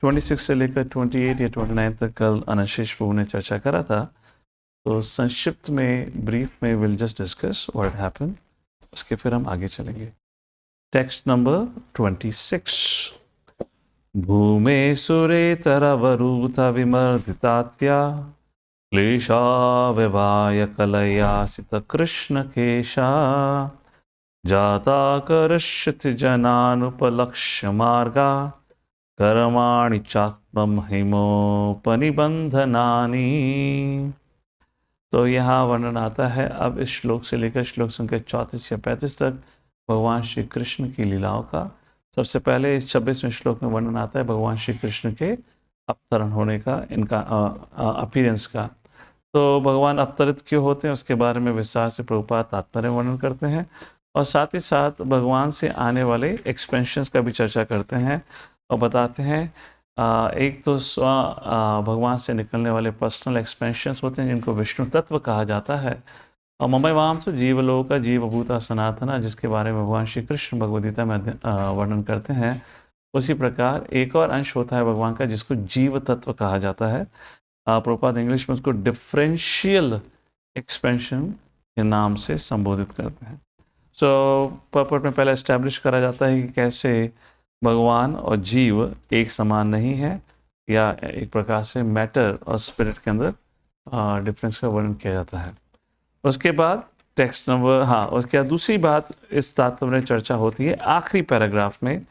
26 से लेकर 28 या 29 तक कल अनशेष प्रभु ने चर्चा करा था। तो संक्षिप्त में, ब्रीफ में, will just discuss what happened, उसके फिर हम आगे चलेंगे। Text number 26। भूमे सुरे तरवरूता विमर्दितात्या क्लेशा विवाय कलयासित कृष्ण केशा जाता करश्यति जनानुपलक्ष्य मार्गा कर्माणि चात्महिमोपनिबंधनानि। तो यहाँ वर्णन आता है अब इस श्लोक से लेकर श्लोक संख्या 34 या 35 तक भगवान श्री कृष्ण की लीलाओं का। सबसे पहले इस 26वें श्लोक में वर्णन आता है भगवान श्री कृष्ण के अवतरण होने का, इनका अपीयरेंस का। तो भगवान अवतरित क्यों होते हैं उसके बारे में विस्तार से प्रभुपाद तात्पर्य वर्णन करते हैं, और साथ ही साथ भगवान से आने वाले एक्सपेंशंस का भी चर्चा करते हैं और बताते हैं एक तो भगवान से निकलने वाले पर्सनल एक्सपेंशंस होते हैं जिनको विष्णु तत्व कहा जाता है, और ममई वाम तो जीवलोक जीवभूता सनातना, जिसके बारे में भगवान श्री कृष्ण भगवद्गीता में वर्णन करते हैं। उसी प्रकार एक और अंश होता है भगवान का जिसको जीव तत्व कहा जाता है। प्रभुपाद इंग्लिश में उसको डिफरेंशियल एक्सपेंशन के नाम से संबोधित करते हैं। सो पर्पट में पहले एस्टैब्लिश करा जाता है कि कैसे भगवान और जीव एक समान नहीं है, या एक प्रकार से मैटर और स्पिरिट के अंदर डिफरेंस का वर्णन किया जाता है। उसके बाद टेक्स्ट नंबर उसके बाद दूसरी बात इस तात्पर्य में चर्चा होती है आखिरी पैराग्राफ में,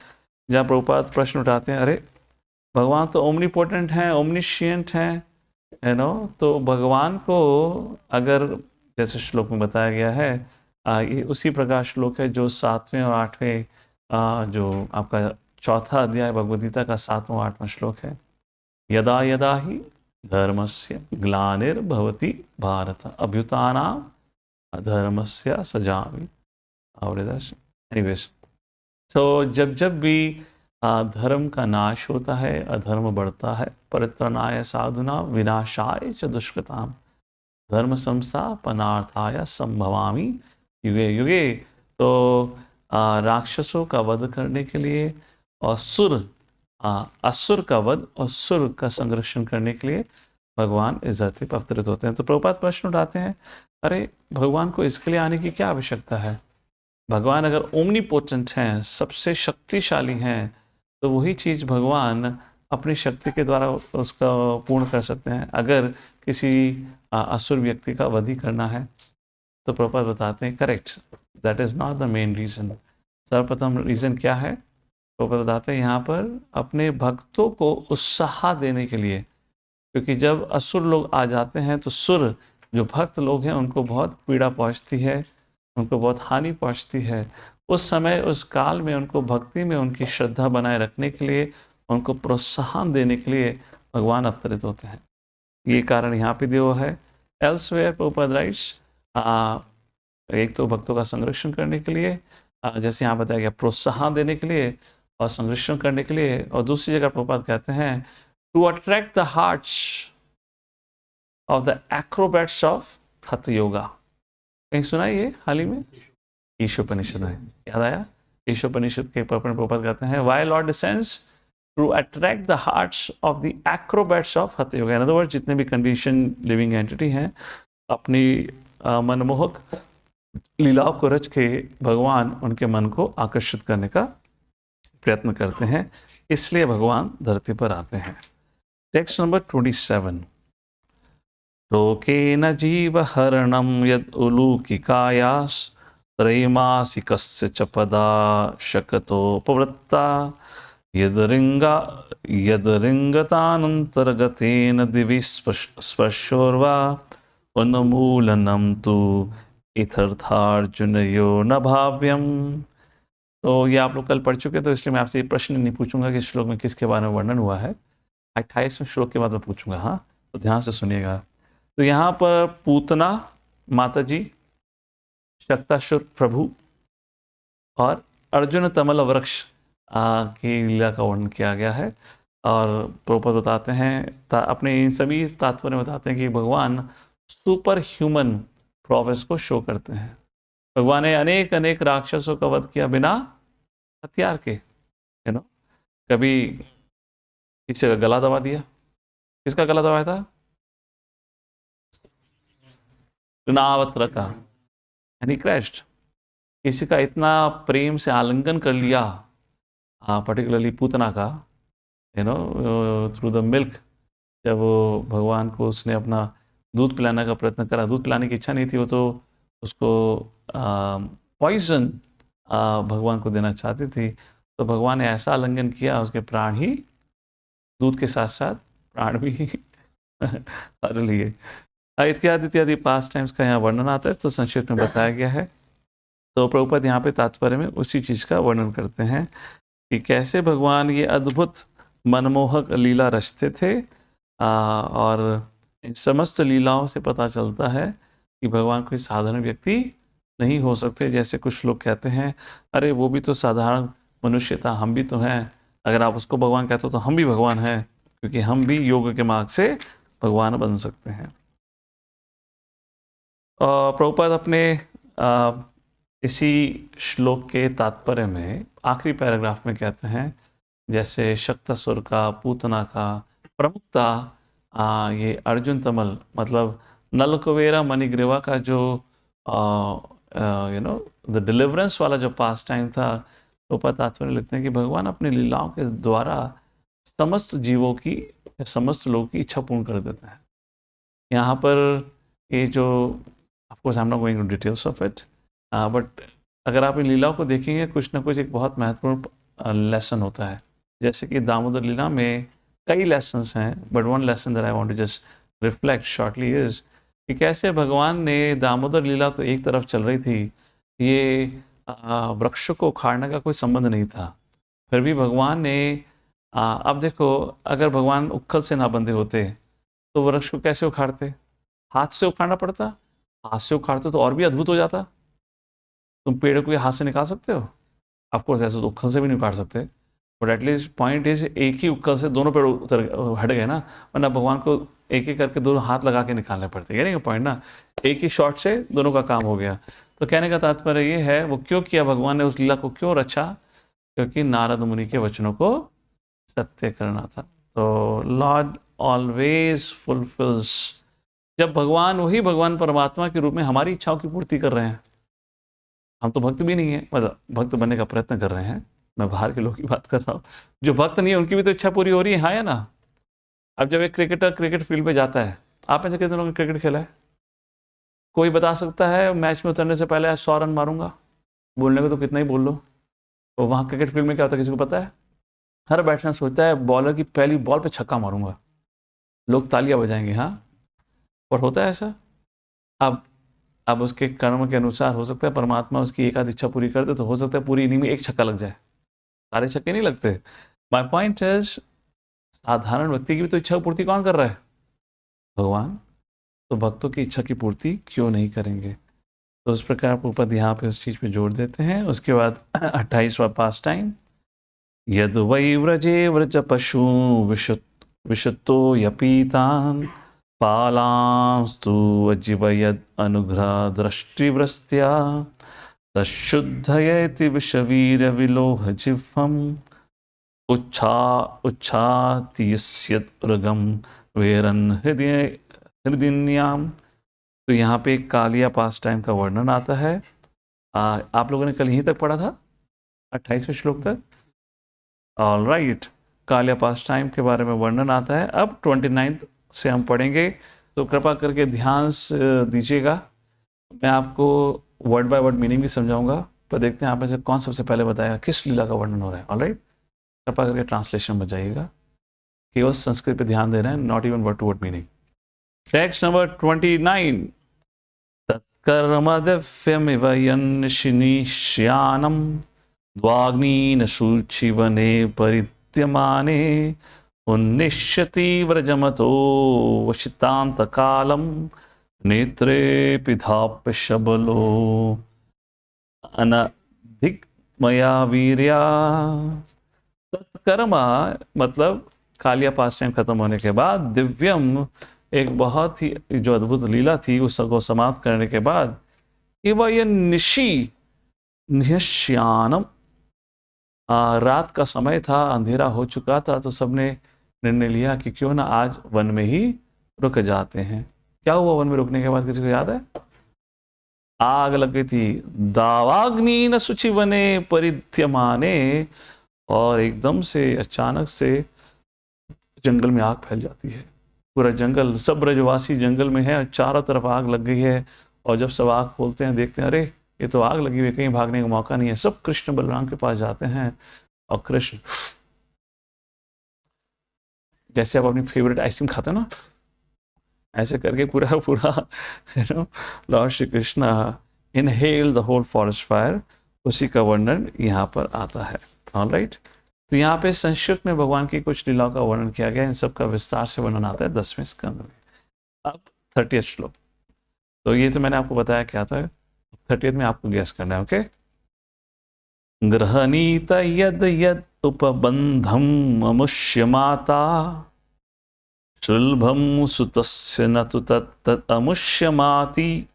जहाँ प्रभुपाद प्रश्न उठाते हैं, अरे भगवान तो ओमनीपोटेंट हैं, ओमनिशिएंट हैं, तो भगवान को अगर जैसे श्लोक में बताया गया है, ये उसी प्रकार श्लोक है जो 7वें और 8वें जो आपका चौथा अध्याय भगवद्गीता का 7वां और 8वां श्लोक है। यदा यदा ही धर्मस्य ग्लानिर्भवति भारत अभ्युत्थानाम् अधर्मस्य सजामि अवृतस्य। एनीवेज, तो जब भी धर्म का नाश होता है, अधर्म बढ़ता है, परित्राणाय साधुना विनाशाय च दुष्कृताम धर्म संस्थापनार्थाय संभवामि युगे युगे। तो राक्षसों का वध करने के लिए और असुर का वध और सुर का संरक्षण करने के लिए भगवान इस धरती पर अवतरित होते हैं। तो प्रभुपाद प्रश्न उठाते हैं, अरे भगवान को इसके लिए आने की क्या आवश्यकता है? भगवान अगर ओमनीपोटेंट हैं, सबसे शक्तिशाली हैं, तो वही चीज़ भगवान अपनी शक्ति के द्वारा उसका पूर्ण कर सकते हैं। अगर किसी असुर व्यक्ति का वध करना है तो प्रभुपाद बताते हैं correct, that is not the main reason. सर्वप्रथम रीज़न क्या है? प्रभुपाद बताते हैं यहाँ पर अपने भक्तों को उत्साह देने के लिए, क्योंकि जब असुर लोग आ जाते हैं तो सुर जो भक्त लोग हैं उनको बहुत पीड़ा पहुँचती है, उनको बहुत हानि पहुँचती है। उस समय, उस काल में उनको भक्ति में उनकी श्रद्धा बनाए रखने के लिए, उनको प्रोत्साहन देने के लिए भगवान अवतरित होते हैं। ये कारण यहाँ पे दिया हुआ है। एल्सवेयर प्रभुपाद राइट्स, एक तो भक्तों का संरक्षण करने के लिए, जैसे यहाँ बताया गया, प्रोत्साहन देने के लिए और संरक्षण करने के लिए, और दूसरी जगह प्रभुपाद कहते हैं to attract the hearts of the acrobats of hatha yoga. कहीं सुना ये हाल ही में? ईशोपनिषद है, याद आया? ईशोपनिषद के प्रभुपाद कहते हैं why Lord descends to attract the hearts of the acrobats of hatha yoga. In other words, जितने भी कंडीशन लिविंग एंटिटी हैं, अपनी मनमोहक लीलाओं को रच के भगवान उनके मन को आकर्षित करने का प्रयत्न करते हैं, इसलिए भगवान धरती पर आते हैं। Text number 27। लोकेन जीवहरणं यद् उलूकिकायास् त्रैमासिकस्य च पदा शकतोपवृत्ता यदरिङ्गतानन्तर्गतेन दिवि स्पर्शोर्वा उन्मूलनं तु इथर्थार्जुनयो न भाव्यम। तो ये आप लोग कल पढ़ चुके, तो इसलिए मैं आपसे ये प्रश्न नहीं पूछूंगा कि इस श्लोक में किसके बारे में वर्णन हुआ है। 28वें श्लोक के बाद मैं पूछूंगा, हाँ, तो ध्यान से सुनिएगा। तो यहाँ पर पूतना माता जी, शक्तासुर प्रभु और अर्जुन तमल वृक्ष की लीला का वर्णन किया गया है। और प्रभुपाद बताते हैं, अपने इन सभी तात्पर्य में बताते हैं कि भगवान सुपर ह्यूमन प्रोग्रेस को शो करते हैं। भगवान ने अनेक अनेक राक्षसों का वध किया बिना हथियार के, कभी किसी का गला दबा दिया। किसका गला दबाया था? तृणावत्र का, यानी क्रैश्ड। किसी का इतना प्रेम से आलिंगन कर लिया, पर्टिकुलरली पूतना का, थ्रू द मिल्क। जब वो भगवान को उसने अपना दूध पिलाने का प्रयत्न करा, दूध पिलाने की इच्छा नहीं थी, वो तो उसको पॉइजन भगवान को देना चाहती थी। तो भगवान ने ऐसा आलिंगन किया, उसके प्राण ही, दूध के साथ साथ प्राण भी हर लिए। इत्यादि इत्यादि पास टाइम्स का यहाँ वर्णन आता है, तो संक्षिप्त में बताया गया है। तो प्रभुपाद यहाँ पे तात्पर्य में उसी चीज़ का वर्णन करते हैं कि कैसे भगवान ये अद्भुत मनमोहक लीला रचते थे। और इन समस्त लीलाओं से पता चलता है कि भगवान कोई साधारण व्यक्ति नहीं हो सकते। जैसे कुछ लोग कहते हैं, अरे वो भी तो साधारण मनुष्य था, हम भी तो हैं, अगर आप उसको भगवान कहते हो तो हम भी भगवान हैं, क्योंकि हम भी योग के मार्ग से भगवान बन सकते हैं। प्रभुपाद अपने इसी श्लोक के तात्पर्य में आखिरी पैराग्राफ में कहते हैं, जैसे शक्तासुर का, पूतना का, प्रमुखता ये अर्जुन तमल, मतलब नलकुबेरा मणिग्रीवा का जो द डिलीवरेंस वाला जो पास टाइम था, प्रभुपाद तात्पर्य लिखते हैं कि भगवान अपनी लीलाओं के द्वारा समस्त जीवों की, समस्त लोगों की इच्छा पूर्ण कर देते हैं। यहाँ पर ये जो, of course I am not going to details of it, but अगर आप इन लीलाओं को देखेंगे, कुछ ना कुछ एक बहुत महत्वपूर्ण लेसन होता है। जैसे कि दामोदर लीला में कई लेसन्स हैं, but one lesson that I want to just reflect shortly is कि कैसे भगवान ने, दामोदर लीला तो एक तरफ चल रही थी, ये वृक्ष को उखाड़ने का कोई संबंध नहीं था, फिर भी भगवान ने, अब देखो, अगर भगवान उक्खल से ना बंधे होते तो वृक्ष को कैसे उखाड़ते? हाथ से उखाड़ना पड़ता। हाथ से उखाड़ते तो और भी अद्भुत हो जाता। तुम पेड़ को हाथ से निकाल सकते हो? ऑफकोर्स ऐसे तो उक्खल से भी नहीं उखाड़ सकते, बट एटलीस्ट पॉइंट इज, एक ही उक्खल से दोनों पेड़ उतर हट गए ना, वरना भगवान को एक एक करके दोनों हाथ लगा के निकालने पड़ते। ये नहीं पॉइंट ना, एक ही शॉट से दोनों का काम हो गया। तो कहने का तात्पर्य ये है, वो क्यों किया भगवान ने, उस लीला को क्यों रचा? क्योंकि नारद मुनि के वचनों को सत्य करना था। तो लॉर्ड ऑलवेज फुलफिल्स, जब भगवान, वही भगवान परमात्मा के रूप में हमारी इच्छाओं की पूर्ति कर रहे हैं। हम तो भक्त भी नहीं है, मतलब भक्त बनने का प्रयत्न कर रहे हैं, मैं बाहर के लोगों की बात कर रहा हूँ। जो भक्त नहीं है उनकी भी तो इच्छा पूरी हो रही है, हाँ या ना? अब जब एक क्रिकेटर क्रिकेट फील्ड पे जाता है, आप में से कितने लोगों ने क्रिकेट खेला है? कोई बता सकता है मैच में उतरने से पहले आज 100 रन मारूंगा? बोलने को तो कितना ही बोल लो। तो वहाँ क्रिकेट फील्ड में क्या होता है, किसी को पता है? हर बैट्समैन सोचता है बॉलर की पहली बॉल पे छक्का मारूंगा, लोग तालियां बजाएंगे, हाँ। और होता है ऐसा? अब उसके कर्म के अनुसार हो सकता है परमात्मा उसकी एक आध इच्छा पूरी कर दे, तो हो सकता है पूरी इनिंग में एक छक्का लग जाए, सारे छक्के नहीं लगते। माई पॉइंट इज, साधारण व्यक्ति की भी तो इच्छा की पूर्ति कौन कर रहा है? भगवान। तो भक्तों की इच्छा की पूर्ति क्यों नहीं करेंगे? तो उस प्रकार प्रभुपाद यहाँ पे उस चीज पे जोड़ देते हैं। उसके बाद 28वां पास टाइम, यद वै व्रजे व्रज पशु विशुत्तो यपीतान पालांस्तु अजीवयद अनुग्रह दृष्टिवृष्ट्या तशुद्धयति विषवीर विलोह जिह्वम उच्छातियस्यदृगम वेरन हृदयन्याम। तो यहाँ पे कालिया पास टाइम का वर्णन आता है। आप लोगों ने कल यहीं तक पढ़ा था, 28वें श्लोक तक। ऑल राइट, कालिया पास टाइम के बारे में वर्णन आता है। अब 29 से हम पढ़ेंगे, तो कृपा करके ध्यान दीजिएगा। मैं आपको वर्ड बाय वर्ड मीनिंग भी समझाऊंगा, पर देखते हैं आप में से कौन सबसे पहले बताएगा किस लीला का वर्णन हो रहा है। ऑलराइट, कृपा करके ट्रांसलेशन बजाइएगा, केवल संस्कृत पे ध्यान दे रहे हैं, not even word to word meaning. Text number 29, तत्कर्म दिव्यमिव यन्निशिनिश्यानम द्वाग्नीन शुचिवने परित्यमाने उन्निश्यति व्रजमतो वशितान्तकालं नेत्रे पिधाप्य शबलो अनधिकमया वीर्या। तत्कर्म मतलब कालिया पास टाइम खत्म होने के बाद, दिव्यम एक बहुत ही जो अद्भुत लीला थी उसको समाप्त करने के बाद, ये निशी निश्यानम, रात का समय था, अंधेरा हो चुका था, तो सबने निर्णय लिया कि क्यों ना आज वन में ही रुक जाते हैं। क्या हुआ वन में रुकने के बाद, किसी को याद है? आग लग गई थी। दावाग्नि न शुचि बने परिध्यमाने, और एकदम से अचानक से जंगल में आग फैल जाती है। पूरा जंगल, सब ब्रजवासी जंगल में है और चारों तरफ आग लग गई है। और जब सब आग खोलते हैं, देखते हैं अरे ये तो आग लगी हुई है, कहीं भागने का मौका नहीं है। सब कृष्ण बलराम के पास जाते हैं और कृष्ण, जैसे आप अपनी फेवरेट आइसक्रीम खाते हो ना, ऐसे करके पूरा पूरा Lord Shri Krishna inhale the whole forest fire, उसी का वर्णन यहाँ पर आता है। ऑलराइट, तो यहाँ पे संस्कृत में भगवान की कुछ लीलाओं का वर्णन किया गया। इन सब का विस्तार से वर्णन आता है 10वें स्कंद में। अब 30th श्लोक, तो ये तो मैंने आपको बताया क्या था। 30th में आपको गेस करना है। ओके, गृहणीत यद यद उपबंधम अमुष्य माता, शुल्भम सुतस्य न तु तत् अमुष्यमाति,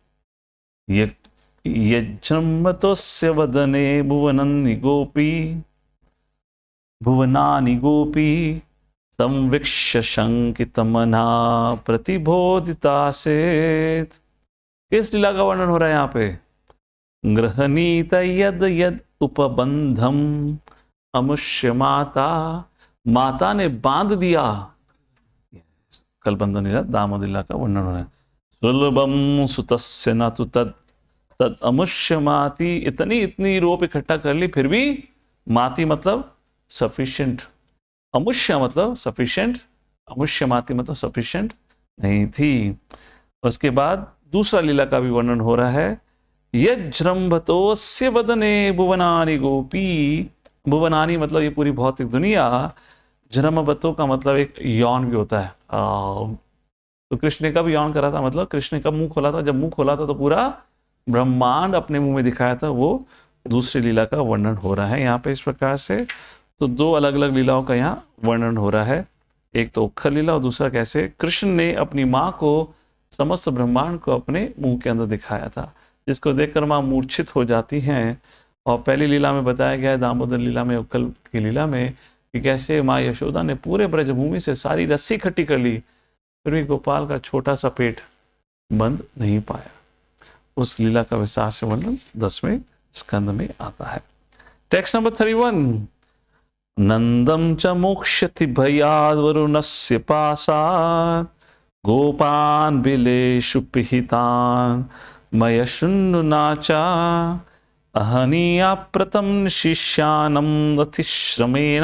यज्ञमतोस्य वदने भुवनानि गोपी संविक्ष्य शंकितमना प्रतिबोधितासेत। किस लीला का वर्णन हो रहा है यहाँ पे? गृहणीत यद यद उपबंधम अमुष्य माता, माता ने बांध दिया। कलबंधन लीला, दामोदर लीला का वर्णन हो रहा है। सुलभम सुतस्य न तु तद अमुष्य माति, इतनी रोप इकट्ठा कर ली, फिर भी माति मतलब सफिशिएंट, अमुष्य मतलब सफिशिएंट, अमुष्य माति मतलब सफिशिएंट नहीं थी। उसके बाद दूसरा लीला का भी वर्णन हो रहा है। यज्रंभतोस्य वदने भुवनानि गोपी, भुवनानि मतलब ये पूरी भौतिक दुनिया, जन्मबतों का मतलब एक यौन भी होता है। तो कृष्ण ने कब यौन करा था, मतलब कृष्ण ने कब मुंह खोला था? जब मुंह खोला था तो पूरा ब्रह्मांड अपने मुंह में दिखाया था। वो दूसरी लीला का वर्णन हो रहा है यहाँ पे इस प्रकार से। तो दो अलग अलग लीलाओं का यहाँ वर्णन हो रहा है। एक तो उक्खल लीला और दूसरा कैसे कृष्ण ने अपनी माँ को, समस्त ब्रह्मांड को अपने मुंह के अंदर दिखाया था, जिसको देखकर माँ मूर्छित हो जाती हैं। और पहली लीला में बताया गया है, दामोदर लीला में, उक्खल की लीला में, कि कैसे माँ यशोदा ने पूरे ब्रजभूमि से सारी रस्सी इकट्ठी कर ली, फिर भी गोपाल का छोटा सा पेट बंद नहीं पाया। उस लीला का विस्तार से वर्णन 10वें स्कंद में आता है। टेक्स्ट नंबर 31, नंदम च मोक्ष्यति भयाद् वरुणस्य पाशात्, गोपान् बिलेषु पिहितान् मयशुन्नुनाचा, अहनीया प्रथम शिष्यानं रतिश्रमेण,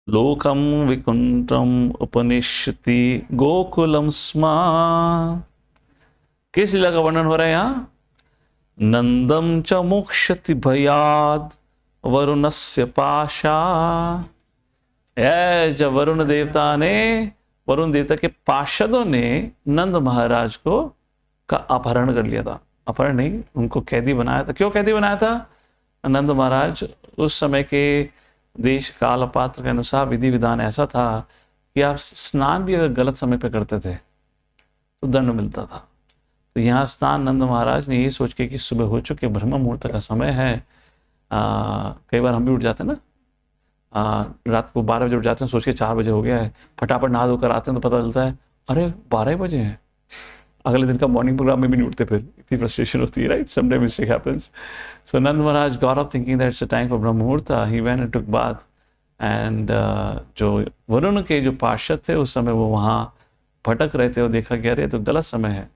लोकम विकुंठम उपनिष्यति गोकुलम स्म। किस लीला का वर्णन हो रहा है यहाँ? नंदम च मोक्ष्यति भयाद् वरुणस्य पाशा, जब वरुण देवता के पार्षदों ने नंद महाराज को का अपहरण कर लिया था। अपहरण नहीं, उनको कैदी बनाया था। क्यों कैदी बनाया था? नंद महाराज उस समय के देश काल पात्र के अनुसार विधि विधान ऐसा था कि आप स्नान भी अगर गलत समय पे करते थे तो दंड मिलता था। तो यहाँ स्नान नंद महाराज ने ये सोच के कि सुबह हो चुके, ब्रह्म मुहूर्त का समय है। कई बार हम भी उठ जाते हैं ना, रात को 12 बजे उठ जाते हैं, सोच के 4 बजे हो गया है, फटाफट नहा धोकर आते हैं तो पता चलता है अरे 12 बजे हैं। अगले दिन का मॉर्निंग प्रोग्राम में भी नहीं उठते, फिर इतनी फ्रस्ट्रेशन होती है, right? Sometime mistake happens. So Nand Maharaj got up thinking that it's a time for ब्रह्म मुहूर्त। He went and took bath, and जो वरुण के जो पार्षद थे उस समय वो वहाँ भटक रहे थे और देखा कि अरे तो गलत समय है।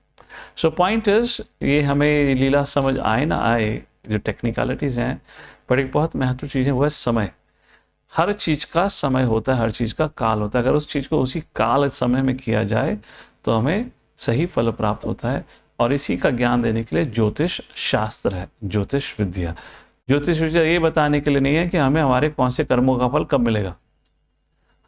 सो पॉइंट इज, ये हमें लीला समझ आए ना आए, जो टेक्निकलिटीज हैं, बट एक बहुत महत्वपूर्ण चीज़ है, वो है समय। हर चीज़ का समय होता है, हर चीज़ का काल होता है। अगर उस चीज़ को उसी काल समय में किया जाए तो हमें सही फल प्राप्त होता है। और इसी का ज्ञान देने के लिए ज्योतिष शास्त्र है, ज्योतिष विद्या। ज्योतिष विद्या ये बताने के लिए नहीं है कि हमें हमारे कौन से कर्मों का फल कब मिलेगा।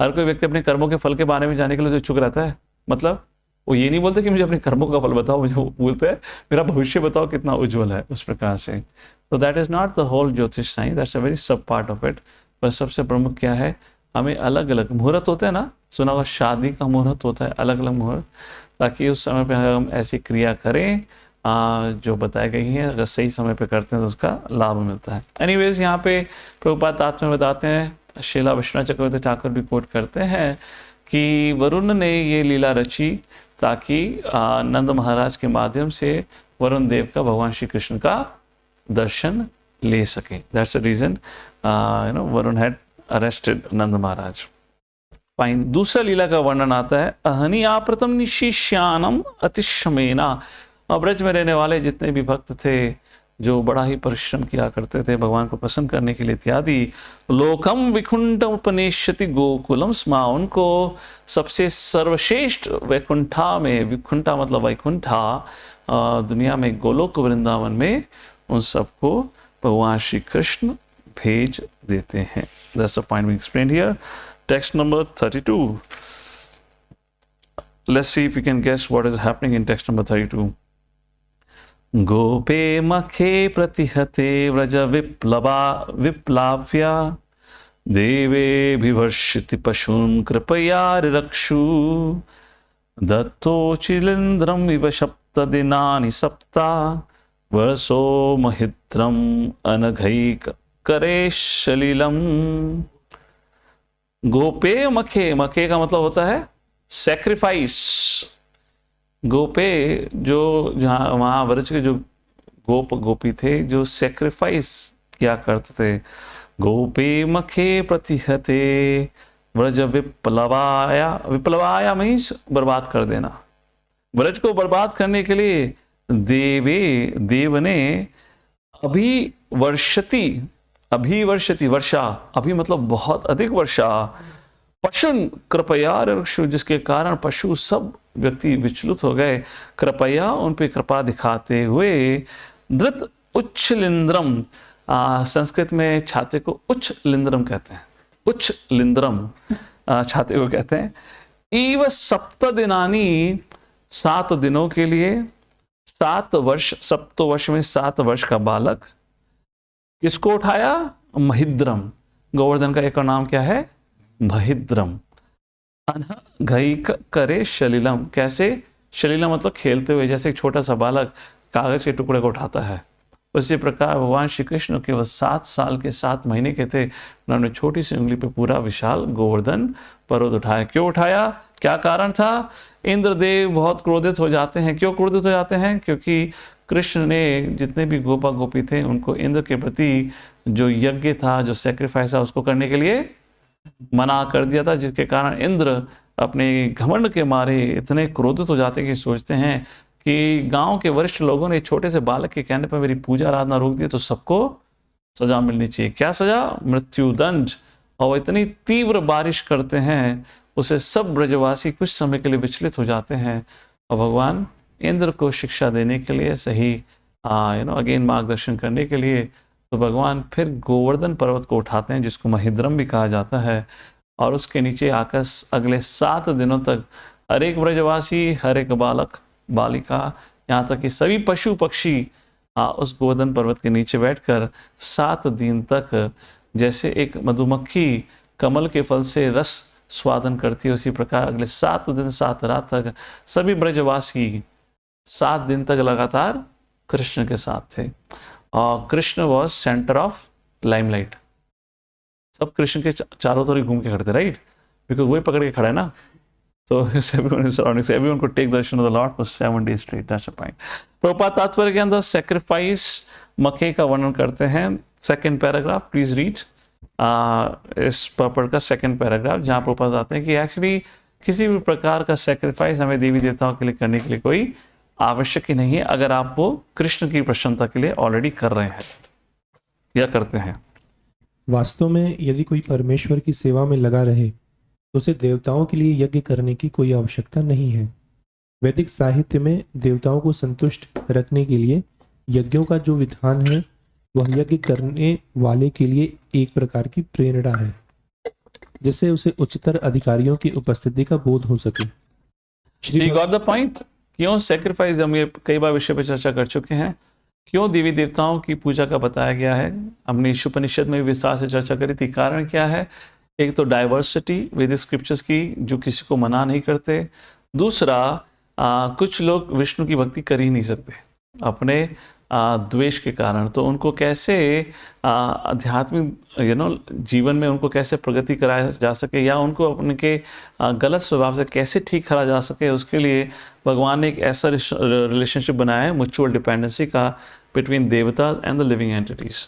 हर कोई व्यक्ति अपने कर्मों के फल के बारे में जानने के लिए तो इच्छुक रहता है। मतलब वो ये नहीं बोलते कि मुझे अपने कर्मों का फल बताओ, मुझे बोलते हैं मेरा भविष्य बताओ कितना उज्जवल है, उस प्रकार से। तो that is not the whole jyotish science, that's a very sub part of it. पर सबसे प्रमुख क्या है, हमें अलग अलग मुहूर्त होते हैं ना, सुना हुआ शादी का मुहूर्त होता है, अलग अलग मुहूर्त, ताकि उस समय पे हम ऐसी क्रिया करें जो बताई गई है। अगर सही समय पे करते हैं तो उसका लाभ मिलता है। एनीवेज, यहाँ पे प्रभुपाद तात्पर्य में बताते हैं श्रीला विश्वनाथ चक्रवर्ती ठाकुर भी कोट करते हैं कि वरुण ने ये लीला रची ताकि नंद महाराज के माध्यम से वरुण देव का भगवान श्री कृष्ण का दर्शन ले सके। That's the reason Varun had arrested Nand Maharaj. Fine. दूसरा लीला का वर्णन आता है, अहनि आप्रतम निशिष्यानम अतिशमेना। ब्रज में रहने वाले जितने भी भक्त थे जो बड़ा ही परिश्रम किया करते थे भगवान को प्रसन्न करने के लिए इत्यादि, लोकम विकुंठ उपनिष्यति गोकुलम स्मा, उनको सबसे सर्वश्रेष्ठ वैकुंठा में, विकुंठा मतलब वैकुंठा, दुनिया में गोलोक वृंदावन में उन सबको भगवान श्री कृष्ण भेज देते हैं। That's the point we explained here. Text number 32. Let's see if we can guess what is happening in text number 32. Gope मखे प्रतिहते Vraj विप्लाव्या देवे विभर्षिति पशून् कृपया रक्षु दत्तो चिलिन्द्रम इव सप्तदिनानि सप्ता वर्षो महित्रम अनघैक करे शलीलम। गोपे मखे, मखे का मतलब होता है सैक्रिफाइस। गोपे जो जहाँ वहाँ व्रज के जो गोपी थे जो सैक्रिफाइस किया करते थे। गोपे मखे प्रतिहते व्रज विप्लवाया, विप्लवाया मीन्स बर्बाद कर देना। व्रज को बर्बाद करने के लिए देव ने अभिवर्षति, वर्षा, अभी मतलब बहुत अधिक वर्षा, पशुन कृपया रक्षु, जिसके कारण पशु सब व्यक्ति विचलित हो गए, कृपया उन पे कृपा दिखाते हुए, धृत उच्च लिंद्रम, संस्कृत में छाते को उच्च लिंद्रम कहते हैं, उच्च लिंद्रम छाते को कहते हैं। ईव सप्त दिनानी, 7 दिनों के लिए, 7 वर्ष, सप्तो वर्ष में 7 वर्ष का बालक, किसको उठाया? महिद्रम, गोवर्धन का एक और नाम क्या है? महिद्रम। घई करे शलीलम, कैसे? शलीलम मतलब खेलते हुए, जैसे एक छोटा सा बालक कागज के टुकड़े को उठाता है, उसी प्रकार भगवान श्री कृष्ण केवल 7 साल के 7 महीने के थे, उन्होंने छोटी सी उंगली पे पूरा विशाल गोवर्धन पर्वत उठाया। क्यों उठाया? क्या कारण था? इंद्रदेव बहुत क्रोधित हो जाते हैं। क्यों क्रोधित हो जाते हैं? क्योंकि कृष्ण ने जितने भी गोपा गोपी थे उनको इंद्र के प्रति जो यज्ञ था, जो सैक्रिफाइस था, उसको करने के लिए मना कर दिया था, जिसके कारण इंद्र अपने घमंड के मारे इतने क्रोधित हो जाते कि सोचते हैं कि गांव के वरिष्ठ लोगों ने छोटे से बालक के कहने पर मेरी पूजा आराधना रोक दी तो सबको सजा मिलनी चाहिए। क्या सजा? मृत्युदंड। और वो इतनी तीव्र बारिश करते हैं उसे सब ब्रजवासी कुछ समय के लिए विचलित हो जाते हैं, और भगवान इंद्र को शिक्षा देने के लिए, सही अगेन मार्गदर्शन करने के लिए, तो भगवान फिर गोवर्धन पर्वत को उठाते हैं, जिसको महिद्रम भी कहा जाता है, और उसके नीचे आकर अगले 7 दिनों तक हर एक ब्रजवासी, हर एक बालक बालिका, यहाँ तक कि सभी पशु पक्षी उस गोवर्धन पर्वत के नीचे बैठकर 7 दिन तक, जैसे एक मधुमक्खी कमल के फल से रस स्वादन करती है, उसी प्रकार अगले 7 दिन 7 रात तक सभी ब्रजवासी 7 दिन तक लगातार कृष्ण के साथ थे। और Krishna was centre of limelight. सब कृष्ण के चारों तरफ घूम के खड़े थे, राइट, बिकॉज वही पकड़ के खड़ा है ना। So everyone could take darshan of the Lord for 7 days straight. That's the point. Prabhupada तात्पर्य के अंदर सैक्रिफाइस मक्के का वर्णन करते हैं। 2nd paragraph please read. इस पर्पल का 2nd पैराग्राफ, जहाँ प्रभुपाद आते हैं कि एक्चुअली किसी भी प्रकार का सैक्रिफाइस हमें देवी देवताओं के लिए करने के लिए कोई आवश्यक ही नहीं है, अगर आप वो कृष्ण की प्रसन्नता के लिए ऑलरेडी कर रहे हैं या करते हैं। वास्तव में यदि कोई परमेश्वर की सेवा में लगा रहे तो उसे देवताओं के लिए यज्ञ करने की कोई आवश्यकता नहीं है। वैदिक साहित्य में देवताओं को संतुष्ट रखने के लिए यज्ञों का जो विधान है वह यज्ञ करने वाले के लिए एक प्रकार की प्रेरणा है, जिससे उसे उच्चतर अधिकारियों की उपस्थिति का बोध हो सके। Shri got the point. क्यों सैक्रिफाइस, हम ये कई बार विषय पर चर्चा कर चुके हैं, क्यों देवी देवताओं की पूजा का बताया गया है, हमने उपनिषद में भी विस्तार से चर्चा करी थी। कारण क्या है? एक तो डाइवर्सिटी वैदिक स्क्रिप्चर्स की, जो किसी को मना नहीं करते। दूसरा कुछ लोग विष्णु की भक्ति कर ही नहीं सकते, अपने द्वेष के कारण। तो उनको कैसे आध्यात्मिक जीवन में उनको कैसे प्रगति कराया जा सके, या उनको अपने के गलत स्वभाव से कैसे ठीक करा जा सके, उसके लिए भगवान ने एक ऐसा रिलेशनशिप बनाया है म्यूचुअल डिपेंडेंसी का between देवताज and the living entities.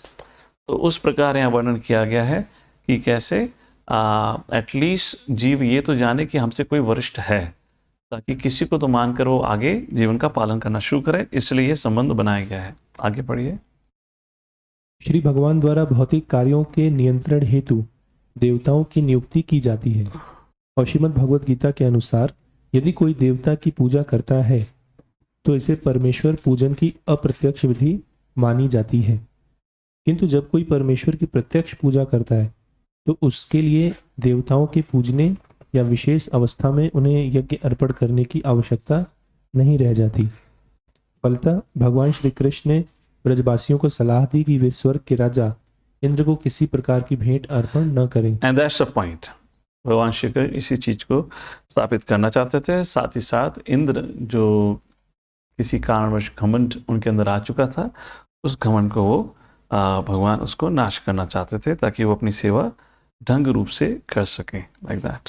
तो उस प्रकार यहाँ वर्णन किया गया है कि कैसे एटलीस्ट जीव ये तो जाने कि हमसे कोई वरिष्ठ है, ताकि किसी को तो मानकर वो आगे जीवन का पालन करना शुरू करे, इसलिए ये संबंध बनाया गया है। आगे पढ़िए। श्री भगवान द्वारा भौतिक कार्यों के नियंत्रण हेतु देवताओं की नियुक्ति की जाती है, और श्रीमद् भगवद गीता के अनुसार यदि कोई देवता की पूजा करता है तो इसे परमेश्वर पूजन की अप्रत्यक्ष विधि मानी जाती है, किंतु जब कोई परमेश्वर की प्रत्यक्ष पूजा करता है तो उसके लिए देवताओं के पूजने या विशेष अवस्था में उन्हें यज्ञ अर्पण करने की आवश्यकता नहीं रह जाती। फलतः भगवान श्री कृष्ण ने ब्रजवासियों को सलाह दी कि वे स्वर्ग के राजा इंद्र को किसी प्रकार की भेंट अर्पण न करें। And that's the point. भगवान श्री कृष्ण इसी चीज को स्थापित करना चाहते थे। साथ ही साथ इंद्र जो किसी कारणवश घमंड उनके अंदर आ चुका था, उस घमंड को वो भगवान उसको नाश करना चाहते थे, ताकि वो अपनी सेवा ढंग रूप से कर सकें, लाइक दैट।